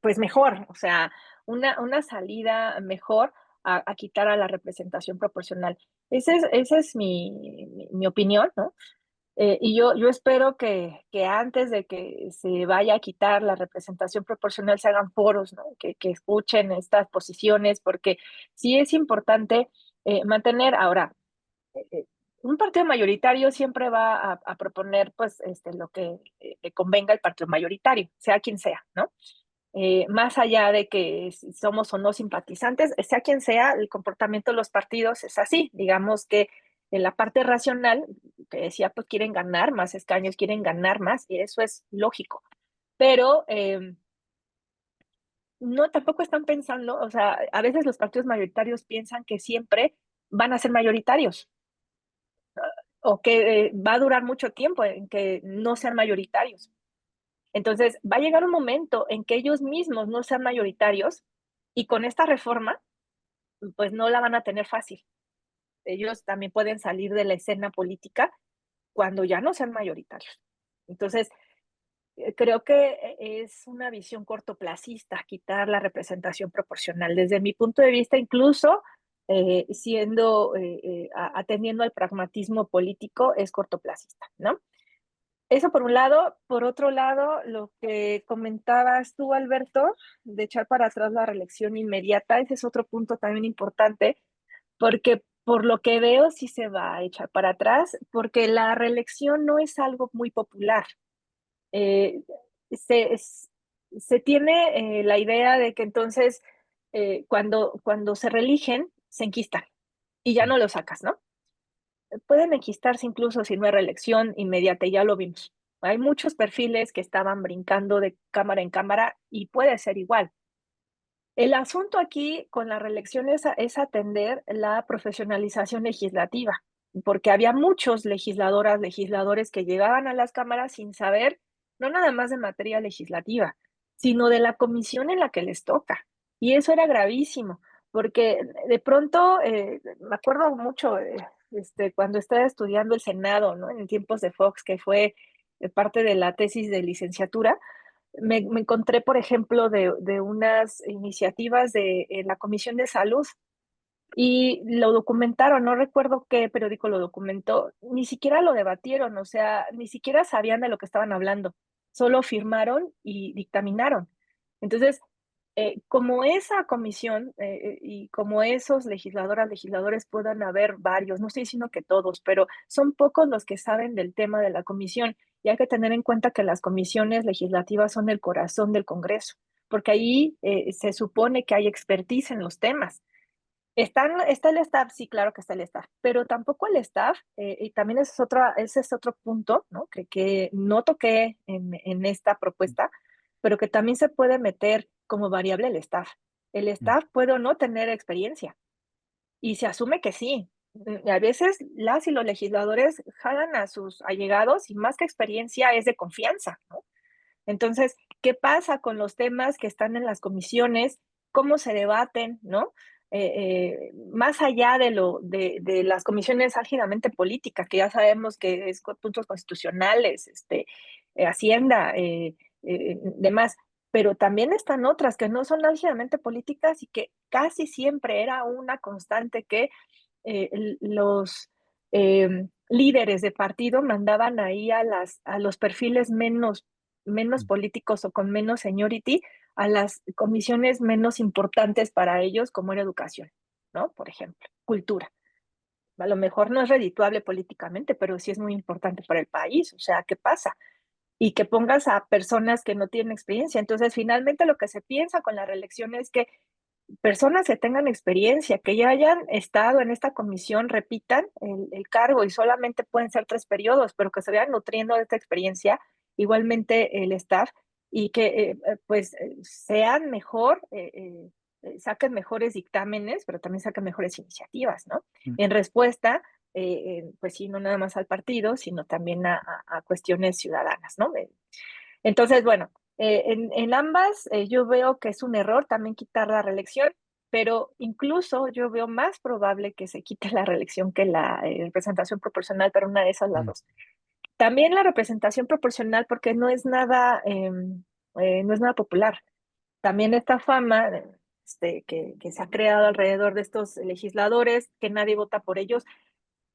pues mejor, o sea, una salida mejor a quitar a la representación proporcional. Esa es mi opinión, ¿no? Y yo espero que antes de que se vaya a quitar la representación proporcional se hagan foros, ¿no? Que escuchen estas posiciones, porque sí es importante mantener ahora. eh, eh, un partido mayoritario siempre va a proponer, pues, lo que le convenga al partido mayoritario, sea quien sea, ¿no? Más allá de que si somos o no simpatizantes, sea quien sea, el comportamiento de los partidos es así. Digamos que en la parte racional, que decía, pues quieren ganar más escaños, quieren ganar más, y eso es lógico. Pero no, tampoco están pensando, o sea, a veces los partidos mayoritarios piensan que siempre van a ser mayoritarios o que va a durar mucho tiempo en que no sean mayoritarios. Entonces, va a llegar un momento en que ellos mismos no sean mayoritarios y con esta reforma, pues no la van a tener fácil. Ellos también pueden salir de la escena política cuando ya no sean mayoritarios. Entonces, creo que es una visión cortoplacista quitar la representación proporcional. Desde mi punto de vista, incluso atendiendo al pragmatismo político, es cortoplacista, ¿no? Eso por un lado. Por otro lado, lo que comentabas tú, Alberto, de echar para atrás la reelección inmediata, ese es otro punto también importante, porque por lo que veo sí se va a echar para atrás, porque la reelección no es algo muy popular. Eh, se, es- Se tiene la idea de que entonces cuando se reeligen, se enquistan y ya no lo sacas, ¿no? Pueden enquistarse incluso si no hay reelección inmediata, y ya lo vimos. Hay muchos perfiles que estaban brincando de cámara en cámara y puede ser igual. El asunto aquí con la reelección es atender la profesionalización legislativa, porque había muchos legisladoras, legisladores que llegaban a las cámaras sin saber, no nada más de materia legislativa, sino de la comisión en la que les toca. Y eso era gravísimo, porque de pronto, me acuerdo mucho, cuando estaba estudiando el Senado, ¿no? En tiempos de Fox, que fue parte de la tesis de licenciatura, me encontré, por ejemplo, de unas iniciativas de la Comisión de Salud y lo documentaron, no recuerdo qué periódico lo documentó, ni siquiera lo debatieron, o sea, ni siquiera sabían de lo que estaban hablando, solo firmaron y dictaminaron. Entonces, como esa comisión y como esos legisladoras, legisladores puedan haber varios, no estoy diciendo que todos, pero son pocos los que saben del tema de la comisión y hay que tener en cuenta que las comisiones legislativas son el corazón del Congreso, porque ahí se supone que hay expertise en los temas. Está el staff, sí, claro que está el staff, pero tampoco el staff, y también ese es otro punto, ¿no? Que no toqué en esta propuesta, pero que también se puede meter como variable el staff. El staff puede o no tener experiencia, y se asume que sí. A veces las y los legisladores jalan a sus allegados y más que experiencia es de confianza, ¿no? Entonces, ¿qué pasa con los temas que están en las comisiones? ¿Cómo se debaten, no? Más allá de las comisiones álgidamente políticas, que ya sabemos que es puntos constitucionales, Hacienda, demás, pero también están otras que no son álgidamente políticas y que casi siempre era una constante que los líderes de partido mandaban ahí a los perfiles menos políticos o con menos seniority a las comisiones menos importantes para ellos, como era educación, ¿no? Por ejemplo, cultura. A lo mejor no es redituable políticamente, pero sí es muy importante para el país. O sea, ¿qué pasa? Y que pongas a personas que no tienen experiencia. Entonces, finalmente lo que se piensa con la reelección es que personas que tengan experiencia, que ya hayan estado en esta comisión, repitan el cargo y solamente pueden ser 3 periodos, pero que se vayan nutriendo de esta experiencia, igualmente el staff, y que pues sean mejor, saquen mejores dictámenes, pero también saquen mejores iniciativas, ¿no? En respuesta, pues sí, no nada más al partido, sino también a cuestiones ciudadanas, ¿no? Entonces, bueno, en ambas yo veo que es un error también quitar la reelección. pero incluso yo veo más probable que se quite la reelección que la representación proporcional, pero una de esas las mm, dos. También la representación proporcional, porque no es nada popular. También esta fama que se ha creado alrededor de estos legisladores, que nadie vota por ellos.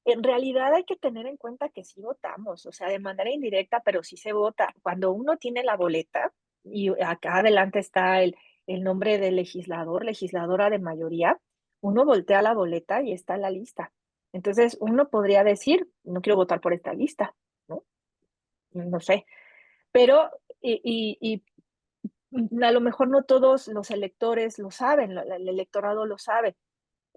En realidad hay que tener en cuenta que sí votamos, o sea, de manera indirecta, pero sí se vota. Cuando uno tiene la boleta y acá adelante está el nombre del legislador, legisladora de mayoría, uno voltea la boleta y está la lista. Entonces, uno podría decir, no quiero votar por esta lista, ¿no? No sé, pero a lo mejor no todos los electores lo saben, el electorado lo sabe.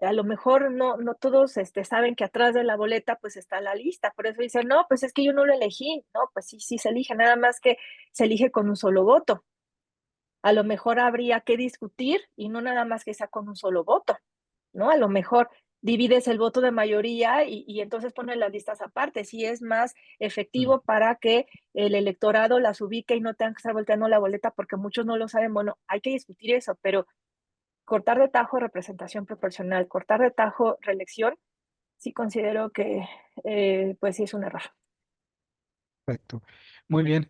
A lo mejor no todos, saben que atrás de la boleta, pues, está la lista. Por eso dicen: "No, pues, es que yo no lo elegí". No, pues sí se elige, nada más que se elige con un solo voto. A lo mejor habría que discutir y no nada más que sea con un solo voto, ¿no? A lo mejor divides el voto de mayoría y entonces pones las listas aparte, si es más mm. efectivo para que el electorado las ubique y no tengan que estar volteando la boleta, porque muchos no lo saben. Bueno, hay que discutir eso, pero cortar de tajo representación proporcional, cortar de tajo reelección, sí considero que, pues sí es un error. Perfecto. Muy bien.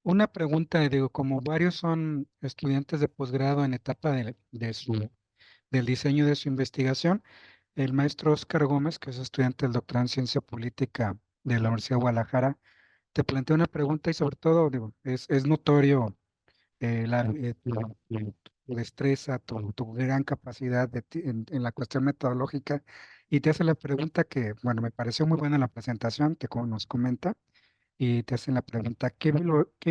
Una pregunta, digo, como varios son estudiantes de posgrado en etapa del diseño de su investigación, el maestro Oscar Gómez, que es estudiante del doctorado en ciencia política de la Universidad de Guadalajara, te plantea una pregunta y sobre todo, digo, es notorio tu destreza, tu gran capacidad en la cuestión metodológica y te hace la pregunta que, bueno, me pareció muy buena la presentación, nos comenta y te hacen la pregunta, ¿qué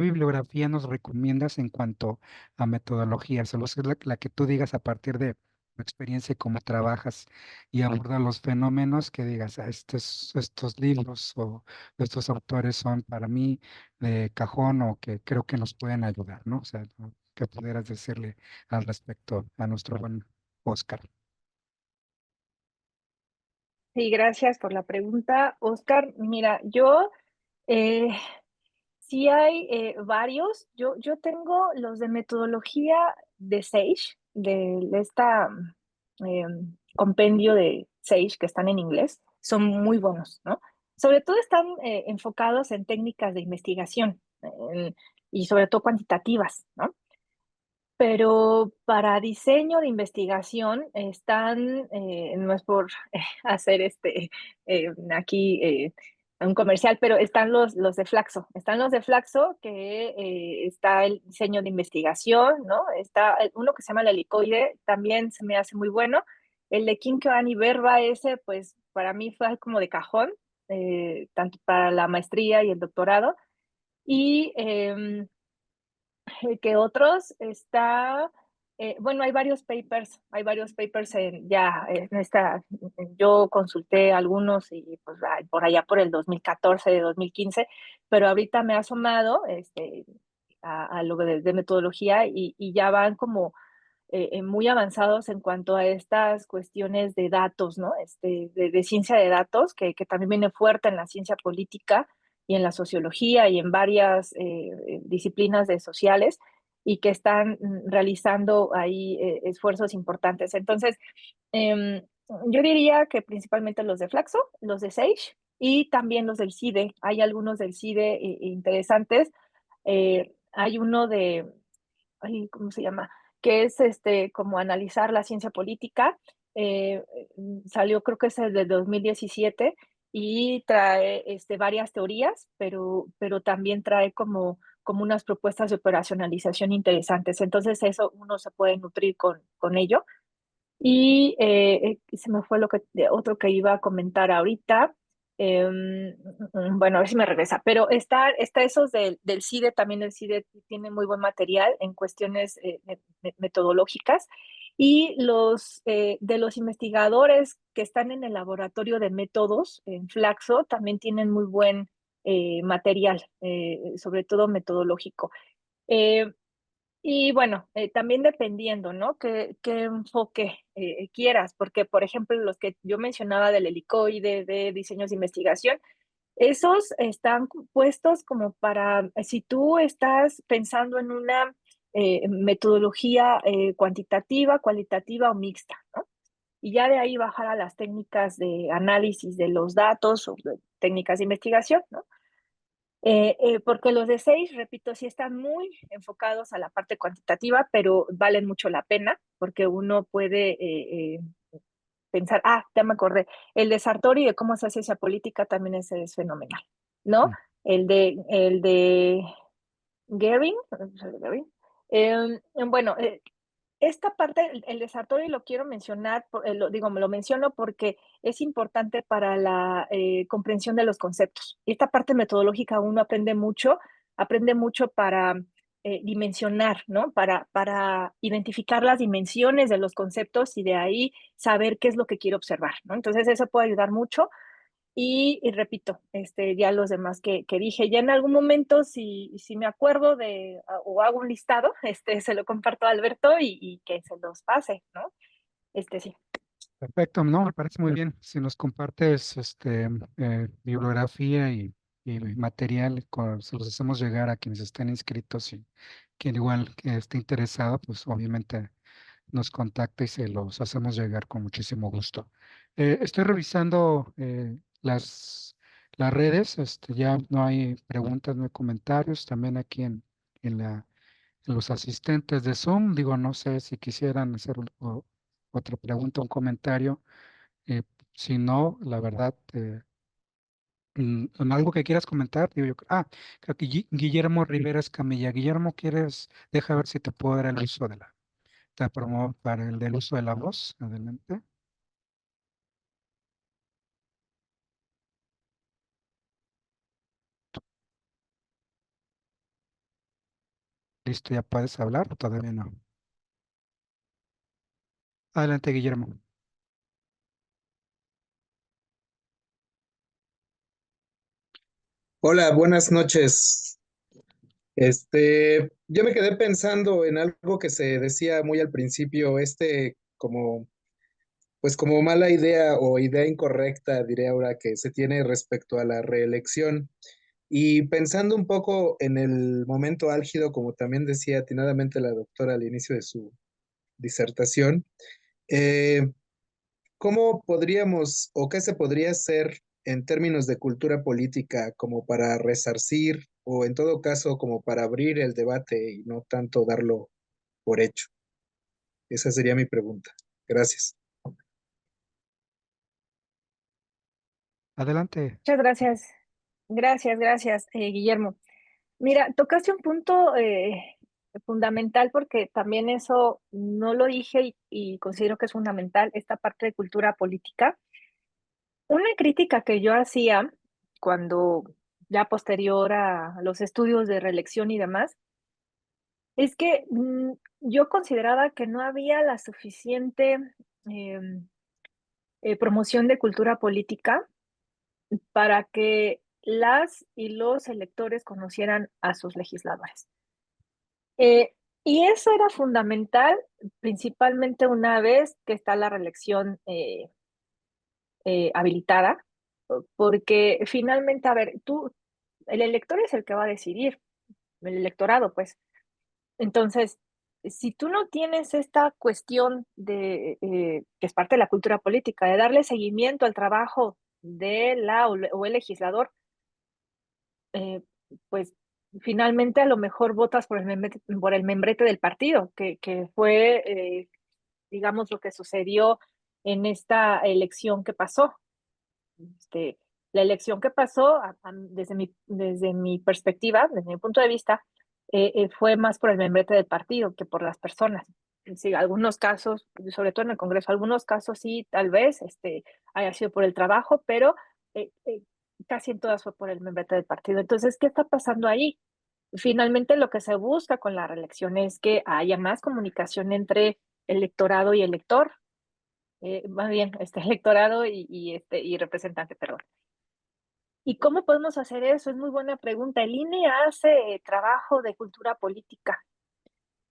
bibliografía nos recomiendas en cuanto a metodología? Solo es la que tú digas a partir de tu experiencia y cómo trabajas y abordas los fenómenos que digas, estos libros o estos autores son para mí de cajón o que creo que nos pueden ayudar, ¿no? O sea, ¿no? ¿Qué pudieras decirle al respecto a nuestro buen Oscar? Sí, gracias por la pregunta, Oscar. Mira, yo, eh, sí hay, varios. Yo tengo los de metodología de Sage, de esta, compendio de Sage que están en inglés, son muy buenos, ¿no? Sobre todo están, enfocados en técnicas de investigación, y sobre todo cuantitativas, ¿no? Pero para diseño de investigación están, no es por hacer aquí un comercial, pero están los de Flaxo. Están los de Flaxo, que está el diseño de investigación, ¿no? Está uno que se llama el helicoide, también se me hace muy bueno. El de Kinkoan y Verba, ese, pues para mí fue como de cajón, tanto para la maestría y el doctorado. Y que otros está, bueno, hay varios papers en esta, yo consulté algunos y pues por allá por el 2014, 2015, pero ahorita me ha asomado a lo de metodología y ya van como muy avanzados en cuanto a estas cuestiones de datos, ¿no? De ciencia de datos, que también viene fuerte en la ciencia política y en la sociología y en varias disciplinas de sociales y que están realizando ahí esfuerzos importantes. Entonces, em, yo diría que principalmente los de Flaxo, los de Sage y también los del CIDE. Hay algunos del CIDE interesantes. Hay uno de, ay, ¿cómo se llama? Que es como analizar la ciencia política. Salió, creo que es el de 2017 y trae varias teorías, pero también trae como unas propuestas de operacionalización interesantes. Entonces, eso uno se puede nutrir con ello. Y se me fue otro que iba a comentar ahorita. Bueno, a ver si me regresa, pero está esos del CIDE, también el CIDE tiene muy buen material en cuestiones metodológicas y de los investigadores que están en el laboratorio de métodos en Flaxo también tienen muy buen material, sobre todo metodológico. Eh, y bueno, también dependiendo, ¿no? ¿Qué enfoque quieras? Porque, por ejemplo, los que yo mencionaba del helicoide, de diseños de investigación, esos están puestos como para, si tú estás pensando en una metodología cuantitativa, cualitativa o mixta, ¿no? Y ya de ahí bajar a las técnicas de análisis de los datos o de técnicas de investigación, ¿no? Porque los de 6, repito, sí están muy enfocados a la parte cuantitativa, pero valen mucho la pena porque uno puede pensar, ya me acordé, el de Sartori de cómo se hace esa política también es fenomenal, ¿no? Mm. El de Gehring, bueno, esta parte, el de Sartori lo quiero mencionar, me lo menciono porque es importante para la comprensión de los conceptos. Y esta parte metodológica uno aprende mucho para dimensionar, ¿no? Para identificar las dimensiones de los conceptos y de ahí saber qué es lo que quiero observar, ¿no? Entonces eso puede ayudar mucho. Y repito, ya los demás que dije, ya en algún momento, si me acuerdo o hago un listado, se lo comparto a Alberto y que se los pase, ¿no? Sí. Perfecto, no, me parece muy bien. Si nos compartes bibliografía y material, se los hacemos llegar a quienes estén inscritos y quien igual que esté interesado, pues obviamente nos contacta y se los hacemos llegar con muchísimo gusto. Estoy revisando las redes, ya no hay preguntas, no hay comentarios, también aquí en los asistentes de Zoom, digo, no sé si quisieran hacer otra pregunta, un comentario. eh, si no, la verdad, ¿en algo que quieras comentar? Digo yo, creo que Guillermo Rivera Escamilla. Guillermo, ¿quieres? Deja ver si te puedo dar el uso de te promuevo para el del uso de la voz. Adelante. Listo, ya puedes hablar o todavía no. Adelante, Guillermo. Hola, buenas noches. Yo me quedé pensando en algo que se decía muy al principio, pues como mala idea o idea incorrecta, diré ahora, que se tiene respecto a la reelección. Y pensando un poco en el momento álgido, como también decía atinadamente la doctora al inicio de su disertación, eh, ¿cómo podríamos o qué se podría hacer en términos de cultura política como para resarcir o en todo caso como para abrir el debate y no tanto darlo por hecho? Esa sería mi pregunta. Gracias. Adelante. Muchas gracias. Gracias, Guillermo. Mira, tocaste un punto fundamental porque también eso no lo dije y considero que es fundamental, esta parte de cultura política. Una crítica que yo hacía cuando ya posterior a los estudios de reelección y demás, es que yo consideraba que no había la suficiente em, promoción de cultura política para que las y los electores conocieran a sus legisladores. Eh, y eso era fundamental, principalmente una vez que está la reelección habilitada, porque finalmente, a ver, el elector es el que va a decidir, el electorado, pues. Entonces, si tú no tienes esta cuestión que es parte de la cultura política, de darle seguimiento al trabajo de o el legislador, eh, pues finalmente a lo mejor votas por el membrete del partido, que fue, digamos, lo que sucedió en esta elección que pasó. Este, la elección que pasó, desde mi perspectiva, desde mi punto de vista, fue más por el membrete del partido que por las personas. Sí, algunos casos, sobre todo en el Congreso, algunos casos sí, tal vez haya sido por el trabajo, pero eh, eh, casi en todas fue por el membrete del partido. Entonces, ¿qué está pasando ahí? Finalmente, lo que se busca con la reelección es que haya más comunicación entre electorado y elector, más bien, electorado y representante, perdón. ¿Y cómo podemos hacer eso? Es muy buena pregunta. El INE hace trabajo de cultura política,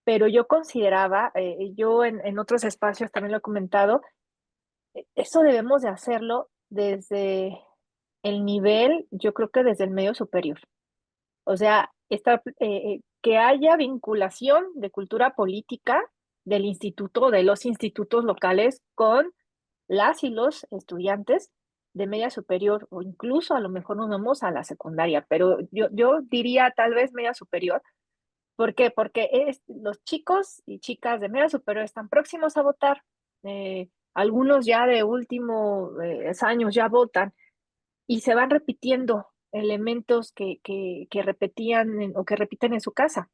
pero yo consideraba, yo en otros espacios también lo he comentado, eso debemos de hacerlo desde el nivel, yo creo que desde el medio superior. O sea, que haya vinculación de cultura política del instituto, de los institutos locales con las y los estudiantes de media superior, o incluso a lo mejor nos vamos a la secundaria, pero yo diría tal vez media superior. ¿Por qué? Porque los chicos y chicas de media superior están próximos a votar. Algunos ya de últimos años ya votan y se van repitiendo elementos que repetían o que repiten en su casa.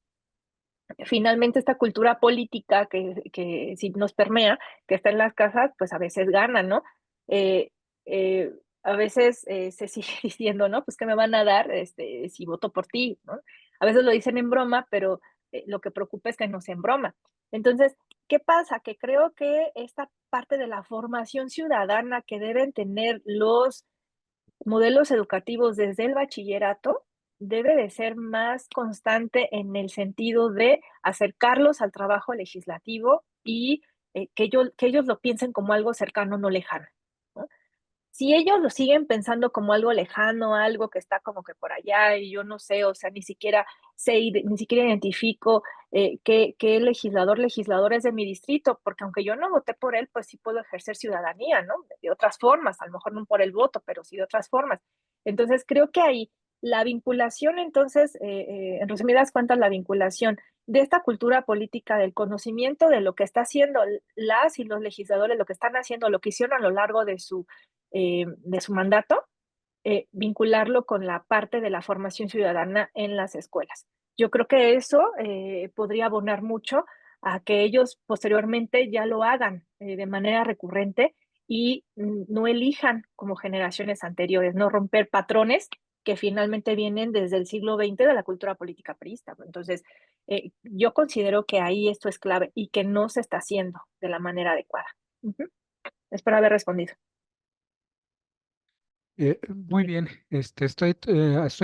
Finalmente, esta cultura política que sí nos permea, que está en las casas, pues a veces gana, ¿no? Eh, eh, a veces se sigue diciendo, ¿no? Pues, ¿qué me van a dar si voto por ti, ¿no? A veces lo dicen en broma, pero lo que preocupa es que no sea en broma. Entonces, ¿qué pasa? Que creo que esta parte de la formación ciudadana que deben tener los modelos educativos desde el bachillerato debe de ser más constante en el sentido de acercarlos al trabajo legislativo y que ellos lo piensen como algo cercano, no lejano, ¿no? Si ellos lo siguen pensando como algo lejano, algo que está como que por allá y yo no sé, o sea, ni siquiera ni siquiera identifico qué legislador es de mi distrito, porque aunque yo no voté por él, pues sí puedo ejercer ciudadanía, ¿no? De otras formas, a lo mejor no por el voto, pero sí de otras formas. Entonces, creo que ahí la vinculación, entonces, en resumidas cuentas, la vinculación de esta cultura política, del conocimiento de lo que está haciendo las y los legisladores, lo que están haciendo, lo que hicieron a lo largo de su mandato, vincularlo con la parte de la formación ciudadana en las escuelas. Yo creo que eso podría abonar mucho a que ellos posteriormente ya lo hagan de manera recurrente y no elijan como generaciones anteriores, no romper patrones que finalmente vienen desde el siglo XX de la cultura política priista. Entonces, yo considero que ahí esto es clave y que no se está haciendo de la manera adecuada. Ujú. Espero haber respondido. Muy bien, estoy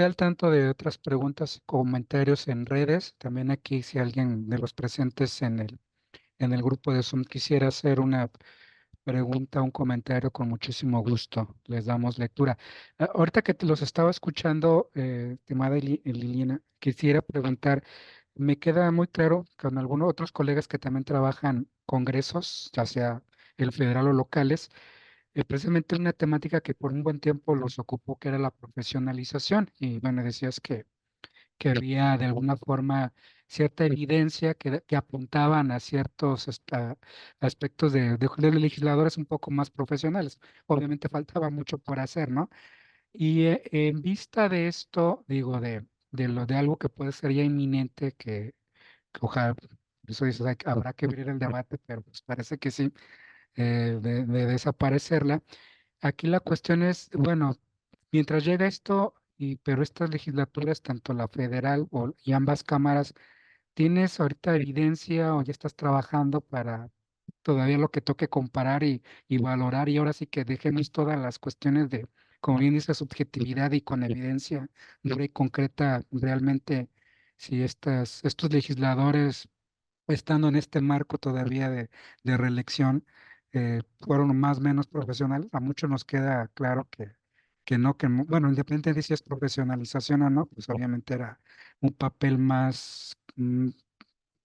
al tanto de otras preguntas y comentarios en redes. También aquí, si alguien de los presentes en el grupo de Zoom quisiera hacer una pregunta, un comentario, con muchísimo gusto les damos lectura. Ahorita que te los estaba escuchando, estimada Liliana, quisiera preguntar, me queda muy claro con algunos otros colegas que también trabajan congresos, ya sea el federal o locales, precisamente una temática que por un buen tiempo los ocupó, que era la profesionalización. Y bueno, decías que había de alguna forma cierta evidencia que apuntaban a ciertos aspectos de los legisladores un poco más profesionales. Obviamente faltaba mucho por hacer, ¿no? Y en vista de esto, digo, de algo que puede ser ya inminente, que ojalá, por eso dices, habrá que abrir el debate, pero pues parece que sí, de desaparecerla. Aquí la cuestión es, bueno, mientras llega esto, pero estas legislaturas, tanto la federal y ambas cámaras, ¿tienes ahorita evidencia o ya estás trabajando para todavía lo que toque comparar y valorar? Y ahora sí que dejemos todas las cuestiones de, como bien dice, subjetividad, y con evidencia dura y concreta, realmente, si estos legisladores, estando en este marco todavía de reelección, fueron más o menos profesionales. A muchos nos queda claro que no, bueno, independientemente de si es profesionalización o no, pues obviamente era un papel más,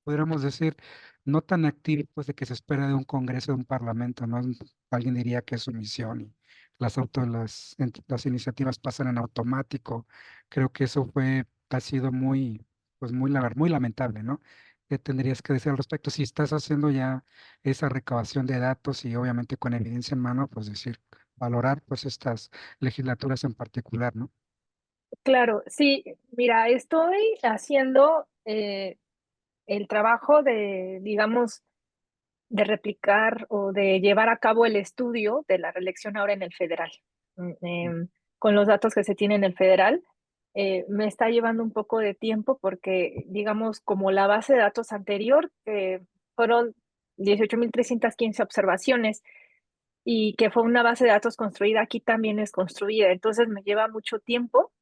podríamos decir, no tan activo, pues, de que se espera de un congreso, de un parlamento, ¿no? Alguien diría que es su misión, y las iniciativas pasan en automático. Creo que eso ha sido muy, pues muy lamentable, ¿no? ¿Qué tendrías que decir al respecto? Si estás haciendo ya esa recabación de datos y obviamente con evidencia en mano, pues decir, valorar pues estas legislaturas en particular, ¿no? Claro, sí, mira, estoy haciendo el trabajo de, digamos, de replicar o de llevar a cabo el estudio de la reelección ahora en el federal. Con los datos que se tienen en el federal, me está llevando un poco de tiempo porque, digamos, como la base de datos anterior, fueron 18.315 observaciones y que fue una base de datos construida, aquí también es construida. Entonces me lleva mucho tiempo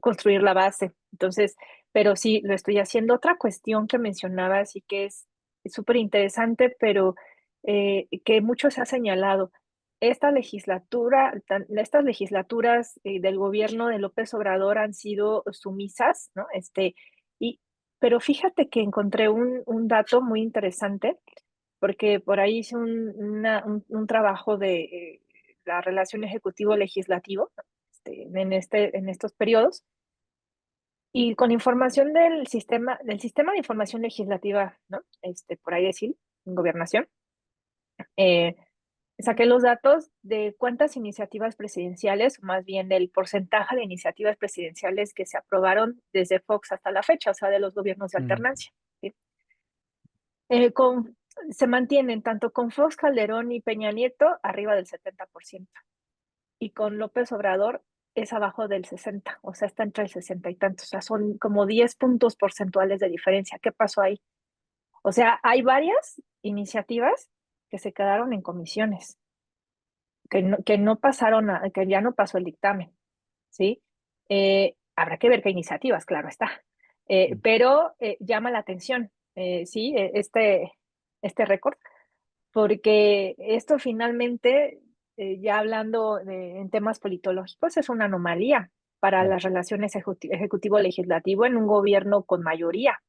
construir la base. Entonces, pero sí, lo estoy haciendo. Otra cuestión que mencionabas y que es súper interesante, pero que mucho se ha señalado. Estas legislaturas del gobierno de López Obrador han sido sumisas, ¿no? Y pero fíjate que encontré un dato muy interesante, porque por ahí hice un trabajo de la relación ejecutivo-legislativo en estos periodos, y con información del sistema de información legislativa, ¿no? Por ahí decir, en gobernación, eh, saqué los datos de cuántas iniciativas presidenciales, o más bien del porcentaje de iniciativas presidenciales que se aprobaron desde Fox hasta la fecha, o sea, de los gobiernos de Mm, alternancia, ¿sí? Eh, con, Se mantienen tanto con Fox, Calderón y Peña Nieto arriba del 70%, y con López Obrador es abajo del 60, o sea, está entre el 60 y tantos, o sea, son como 10 puntos porcentuales de diferencia. ¿Qué pasó ahí? O sea, hay varias iniciativas que se quedaron en comisiones, que no pasaron, que ya no pasó el dictamen, ¿sí? Habrá que ver qué iniciativas, claro está. mm, Pero llama la atención, sí, este récord, porque esto finalmente, ya hablando en temas politológicos, es una anomalía para mm, las relaciones ejecutivo-legislativo en un gobierno con mayoría.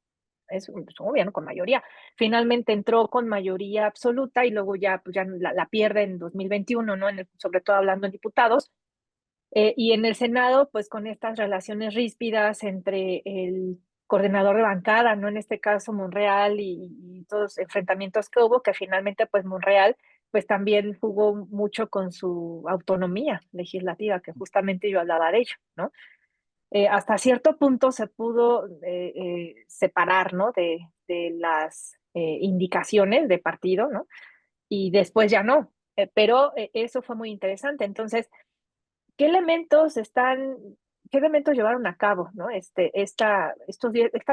Es un gobierno con mayoría. Finalmente entró con mayoría absoluta y luego ya, pues ya la pierde en 2021, ¿no? Sobre todo hablando en diputados. Y en el Senado, pues con estas relaciones ríspidas entre el coordinador de bancada, ¿no? En este caso Monreal, y todos los enfrentamientos que hubo, que finalmente pues Monreal pues también jugó mucho con su autonomía legislativa, que justamente yo hablaba de ello, ¿no? Hasta cierto punto se pudo separar, ¿no? De las indicaciones de partido, ¿no? Y después ya no. Pero eso fue muy interesante. Entonces, ¿qué elementos están, qué elementos llevaron a cabo, ¿no? Esta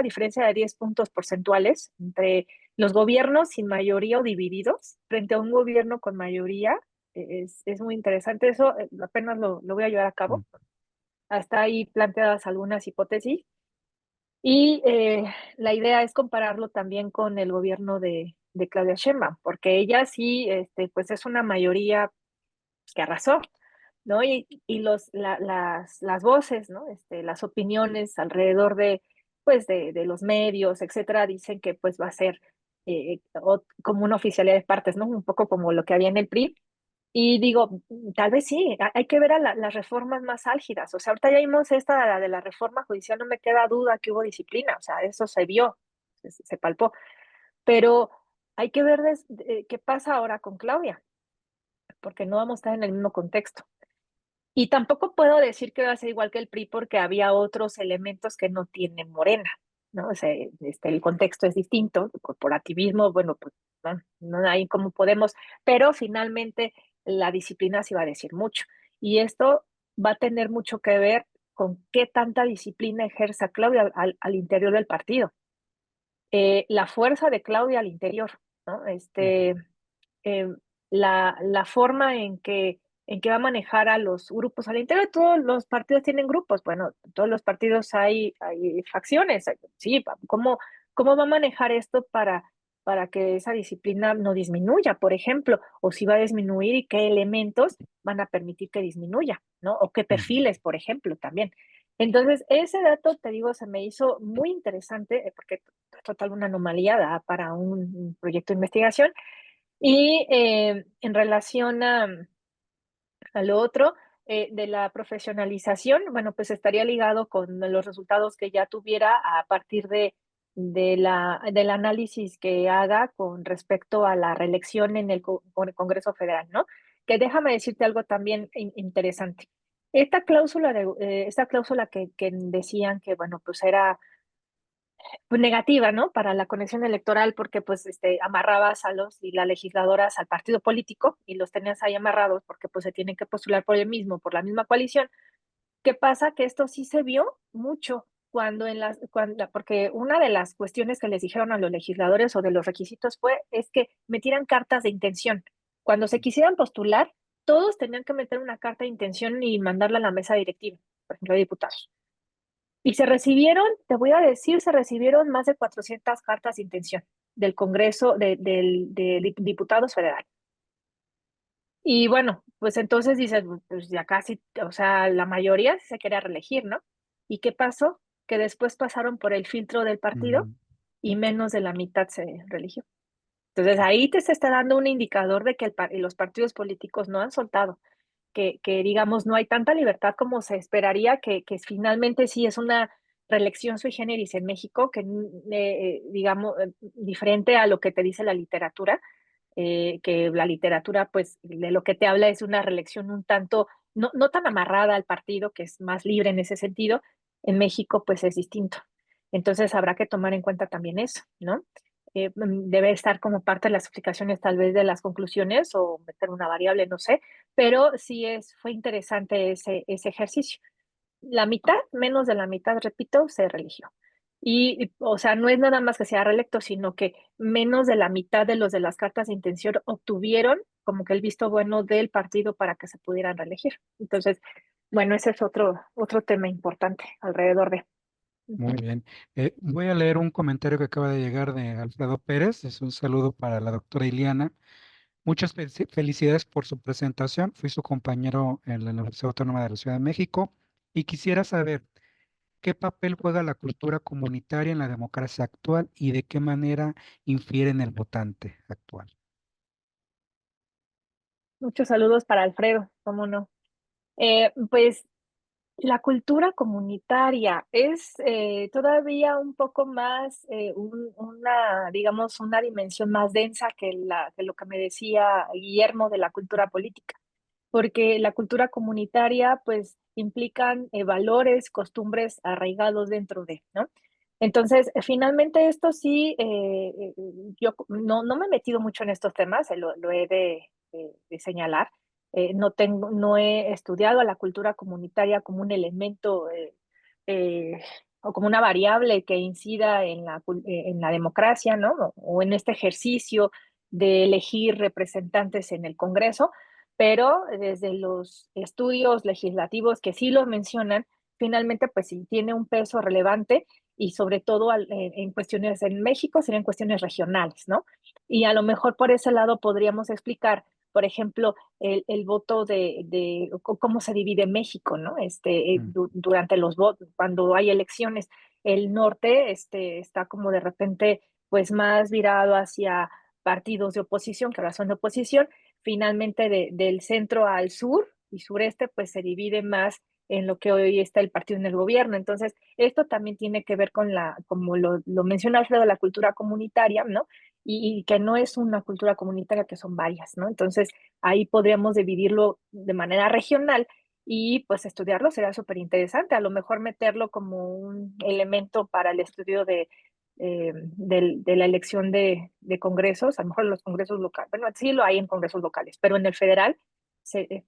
diferencia de 10 puntos porcentuales entre los gobiernos sin mayoría o divididos frente a un gobierno con mayoría. Es muy interesante eso. Apenas lo voy a llevar a mm, cabo. Hasta ahí planteadas algunas hipótesis. Y la idea es compararlo también con el gobierno de Claudia Sheinbaum, porque ella sí, pues es una mayoría que arrasó, ¿no? Y las voces, ¿no? Las opiniones alrededor pues, de los medios, etcétera, dicen que pues va a ser como una oficialidad de partes, ¿no? Un poco como lo que había en el PRI. Y digo, tal vez sí, hay que ver a las reformas más álgidas. O sea, ahorita ya vimos esta de la reforma judicial, no me queda duda que hubo disciplina, o sea, eso se vio, se palpó. Pero hay que ver qué pasa ahora con Claudia, porque no vamos a estar en el mismo contexto. Y tampoco puedo decir que va a ser igual que el PRI, porque había otros elementos que no tiene Morena, ¿no? O sea, el contexto es distinto, el corporativismo, bueno, pues no hay como podemos, pero finalmente la disciplina sí va a decir mucho. Y esto va a tener mucho que ver con qué tanta disciplina ejerza Claudia al interior del partido. La fuerza de Claudia al interior, ¿no? mm, Eh, la forma en que va a manejar a los grupos al interior. Todos los partidos tienen grupos, bueno, todos los partidos hay facciones, sí, ¿cómo va a manejar esto para que esa disciplina no disminuya, por ejemplo? O si va a disminuir, y qué elementos van a permitir que disminuya, ¿no? O qué mm. perfiles, por ejemplo, también. Entonces, ese dato, te digo, se me hizo muy interesante, porque es total una anomalía para un proyecto de investigación. Y en relación a lo otro, de la profesionalización, bueno, pues estaría ligado con los resultados que ya tuviera a partir del análisis que haga con respecto a la reelección en el Congreso Federal, ¿no? Que déjame decirte algo también interesante. Esta cláusula que decían que, bueno, pues era pues negativa, ¿no? Para la conexión electoral, porque pues amarrabas a los y las legisladoras al partido político y los tenías ahí amarrados porque pues se tienen que postular por el mismo, por la misma coalición. ¿Qué pasa? Que esto sí se vio mucho porque una de las cuestiones que les dijeron a los legisladores, o de los requisitos, es que metieran cartas de intención. Cuando se quisieran postular, todos tenían que meter una carta de intención y mandarla a la mesa directiva, por ejemplo, de diputados. Y te voy a decir, se recibieron más de 400 cartas de intención del Congreso, de diputados federal. Y bueno, pues entonces dices, pues ya casi, o sea, la mayoría se quería reelegir, ¿no? ¿Y qué pasó? que después pasaron por el filtro del partido Mm, y menos de la mitad se religió. Entonces ahí te se está dando un indicador de que los partidos políticos no han soltado, que digamos no hay tanta libertad como se esperaría, que finalmente sí es una reelección sui generis en México, que digamos, diferente a lo que te dice la literatura, que la literatura, pues, de lo que te habla es una reelección un tanto, no tan amarrada al partido, que es más libre en ese sentido. En México, pues, es distinto. Entonces, habrá que tomar en cuenta también eso, ¿no? Debe estar como parte de las explicaciones, tal vez, de las conclusiones o meter una variable, no sé, pero sí fue interesante ese ejercicio. La mitad, menos de la mitad, repito, se religió. O sea, no es nada más que sea reelecto, sino que menos de la mitad de los de las cartas de intención obtuvieron como que el visto bueno del partido para que se pudieran reelegir. Entonces, bueno, ese es otro tema importante alrededor de. muy Ujú. bien. Voy a leer un comentario que acaba de llegar de Alfredo Pérez. Es un saludo para la doctora Iliana. Muchas felicidades por su presentación. Fui su compañero en la Universidad Autónoma de la Ciudad de México y quisiera saber qué papel juega la cultura comunitaria en la democracia actual y de qué manera infiere en el votante actual. Muchos saludos para Alfredo, cómo no. Pues la cultura comunitaria es todavía un poco más, digamos, una dimensión más densa que lo que me decía Guillermo de la cultura política, porque la cultura comunitaria, pues, implican valores, costumbres arraigados dentro de, ¿no? Entonces, finalmente esto sí, yo no me he metido mucho en estos temas, lo he de señalar. No he estudiado a la cultura comunitaria como un elemento eh, o como una variable que incida en la democracia, ¿no? O en este ejercicio de elegir representantes en el Congreso, pero desde los estudios legislativos que sí lo mencionan, finalmente pues sí tiene un peso relevante y sobre todo en cuestiones en México serían cuestiones regionales, ¿no? Y a lo mejor por ese lado podríamos explicar, por ejemplo, el voto cómo se divide México, ¿no? Mm, Durante los votos, cuando hay elecciones, el norte está como de repente pues más virado hacia partidos de oposición, que ahora son de oposición, finalmente del centro al sur y sureste, pues se divide más en lo que hoy está el partido en el gobierno. Entonces, esto también tiene que ver con como lo menciona Alfredo, la cultura comunitaria, ¿no? Y que no es una cultura comunitaria, que son varias, ¿no? Entonces, ahí podríamos dividirlo de manera regional y pues estudiarlo sería súper interesante. A lo mejor meterlo como un elemento para el estudio de la elección de congresos, a lo mejor los congresos locales, bueno, sí lo hay en congresos locales, pero en el federal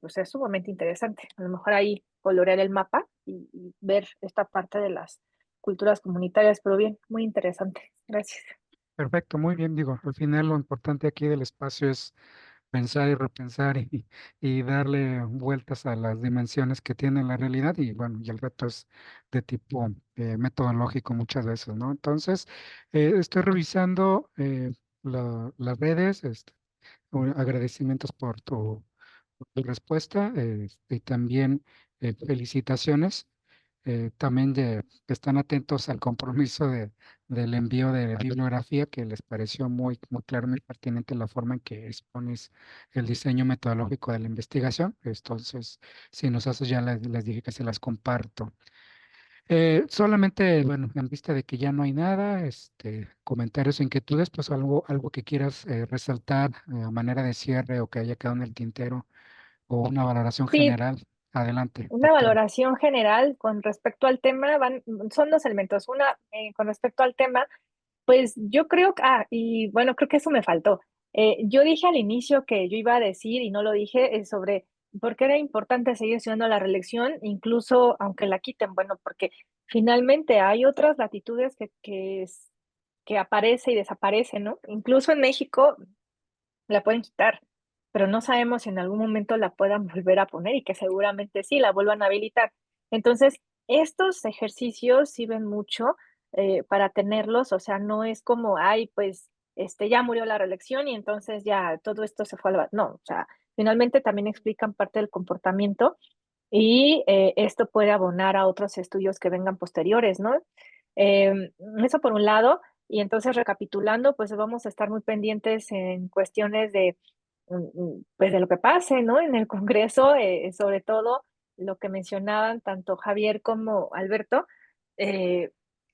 pues es sumamente interesante. A lo mejor ahí colorear el mapa y ver esta parte de las culturas comunitarias, pero bien, muy interesante. Gracias. perfecto, muy bien. Digo, al final lo importante aquí del espacio es pensar y repensar y darle vueltas a las dimensiones que tiene la realidad y bueno, y el reto es de tipo metodológico muchas veces, ¿no? Entonces, estoy revisando las redes, agradecimientos por tu respuesta y también felicitaciones. También que están atentos al compromiso del envío de bibliografía, que les pareció muy, muy claro, muy pertinente la forma en que expones el diseño metodológico de la investigación. Entonces, si nos haces, ya les dije que se las comparto. Solamente, bueno, en vista de que ya no hay nada, comentarios o inquietudes, pues algo que quieras resaltar a manera de cierre o que haya quedado en el tintero o una valoración Sí, general. Adelante, una doctora. valoración general con respecto al tema, son dos elementos. Una, con respecto al tema, pues yo creo que, y bueno, creo que eso me faltó. Yo dije al inicio que yo iba a decir, y no lo dije, sobre por qué era importante seguir estudiando la reelección, incluso aunque la quiten. Bueno, porque finalmente hay otras latitudes que aparece y desaparece, ¿no? Incluso en México la pueden quitar, pero no sabemos si en algún momento la puedan volver a poner y que seguramente sí, la vuelvan a habilitar. Entonces, estos ejercicios sirven mucho para tenerlos, o sea, no es como, ay, pues, ya murió la reelección y entonces ya todo esto se fue al no, o sea, finalmente también explican parte del comportamiento y esto puede abonar a otros estudios que vengan posteriores, ¿no? Eso por un lado, y entonces recapitulando, pues vamos a estar muy pendientes en cuestiones de, pues de lo que pase, ¿no? En el Congreso, sobre todo lo que mencionaban tanto Javier como Alberto, eh,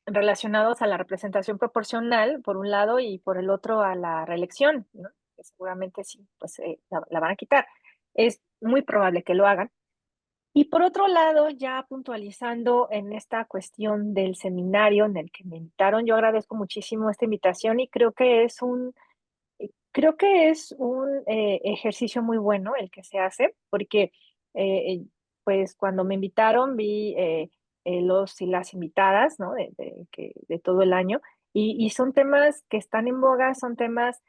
relacionados a la representación proporcional, por un lado, y por el otro a la reelección, ¿no? Que seguramente sí, pues la van a quitar. Es muy probable que lo hagan. Y por otro lado, ya puntualizando en esta cuestión del seminario en el que me invitaron, yo agradezco muchísimo esta invitación y creo que es un ejercicio muy bueno el que se hace, porque pues cuando me invitaron vi los y las invitadas, ¿no? De todo el año, y son temas que están en boga, son temas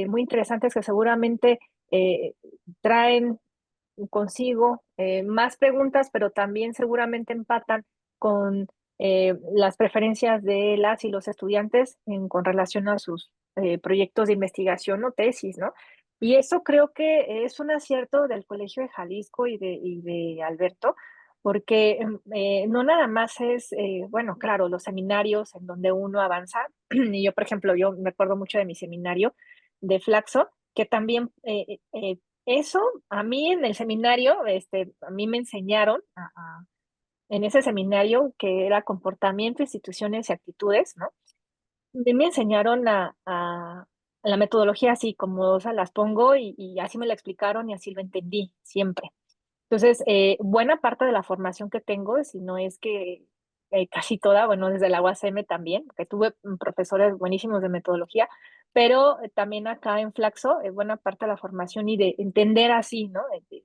muy interesantes que seguramente eh, traen consigo más preguntas, pero también seguramente empatan con las preferencias de las y los estudiantes con relación a sus proyectos de investigación o tesis, ¿no? Y eso creo que es un acierto del Colegio de Jalisco y de Alberto, porque no nada más es, bueno, claro, los seminarios en donde uno avanza, y yo, por ejemplo, yo me acuerdo mucho de mi seminario de Flaxo, que también eso a mí en el seminario, a mí me enseñaron en ese seminario que era comportamiento, instituciones y actitudes, ¿no? Me enseñaron a la metodología así como o sea, las pongo y así me la explicaron y así lo entendí siempre. Entonces, buena parte de la formación que tengo, si no es que casi toda, bueno, desde la UACM también, que tuve profesores buenísimos de metodología, pero también acá en Flaxo, buena parte de la formación y de entender así, ¿no? De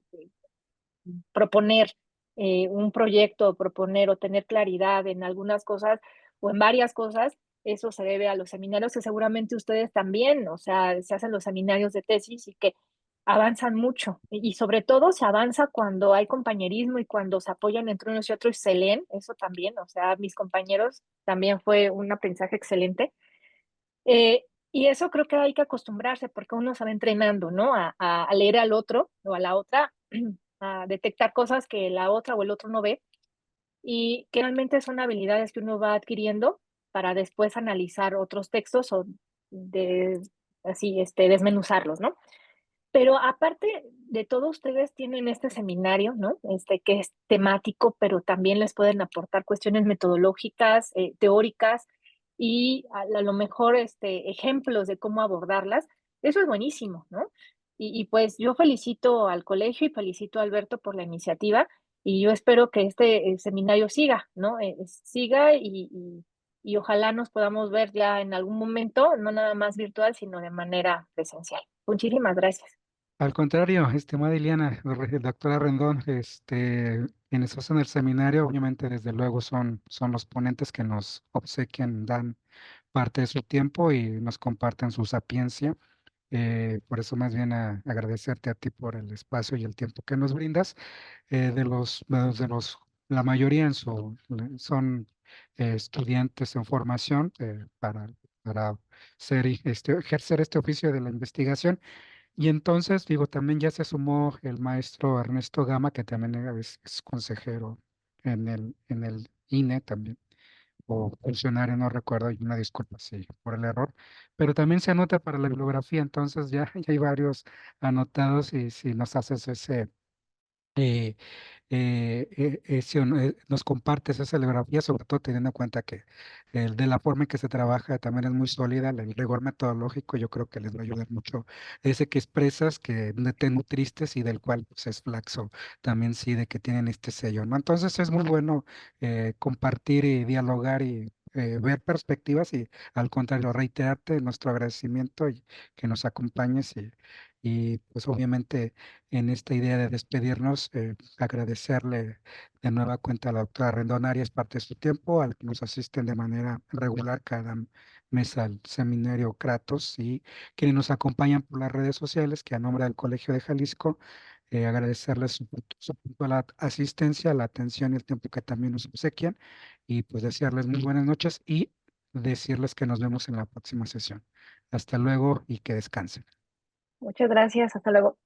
proponer un proyecto, proponer o tener claridad en algunas cosas o en varias cosas, eso se debe a los seminarios que seguramente ustedes también, o sea, se hacen los seminarios de tesis y que avanzan mucho y sobre todo se avanza cuando hay compañerismo y cuando se apoyan entre unos y otros y se leen, eso también, o sea, mis compañeros también fue un aprendizaje excelente. Y eso creo que hay que acostumbrarse porque uno se va entrenando, ¿no? A leer al otro o a la otra, a detectar cosas que la otra o el otro no ve y que realmente son habilidades que uno va adquiriendo para después analizar otros textos o de, así, desmenuzarlos, ¿no? Pero aparte de todo, ustedes tienen este seminario, ¿no? Que es temático, pero también les pueden aportar cuestiones metodológicas, teóricas y a lo mejor ejemplos de cómo abordarlas. Eso es buenísimo, ¿no? Y pues yo felicito al colegio y felicito a Alberto por la iniciativa y yo espero que este seminario siga, ¿no? Siga y ojalá nos podamos ver ya en algún momento, no nada más virtual, sino de manera presencial. Muchísimas gracias. Al contrario, estimada Iliana, doctora Rendón, quienes hacen el seminario, obviamente desde luego son los ponentes que nos obsequian, dan parte de su tiempo y nos comparten su sapiencia. Por eso más bien agradecerte a ti por el espacio y el tiempo que nos brindas. La mayoría son estudiantes en formación para ejercer este oficio de la investigación. Y entonces, digo, también ya se sumó el maestro Ernesto Gama, que también es consejero en el INE también, o funcionario, no recuerdo, y una disculpa sí, por el error, pero también se anota para la bibliografía, entonces ya, ya hay varios anotados y si nos haces ese eh, si nos compartes esa bibliografía, sobre todo teniendo en cuenta que de la forma en que se trabaja también es muy sólida, el rigor metodológico, yo creo que les va a ayudar mucho ese que expresas, que te nutriste y del cual pues, es Flaxo, también sí, de que tienen este sello, ¿no? Entonces es muy bueno compartir y dialogar y ver perspectivas y al contrario, reiterarte nuestro agradecimiento y que nos acompañes y pues obviamente en esta idea de despedirnos, agradecerle de nueva cuenta a la doctora Rendón Arias parte de su tiempo, al que nos asisten de manera regular cada mes al seminario Kratos y quienes nos acompañan por las redes sociales, que a nombre del Colegio de Jalisco, agradecerles su puntual asistencia, la atención y el tiempo que también nos obsequian y pues desearles muy buenas noches y decirles que nos vemos en la próxima sesión. Hasta luego y que descansen. Muchas gracias. Hasta luego.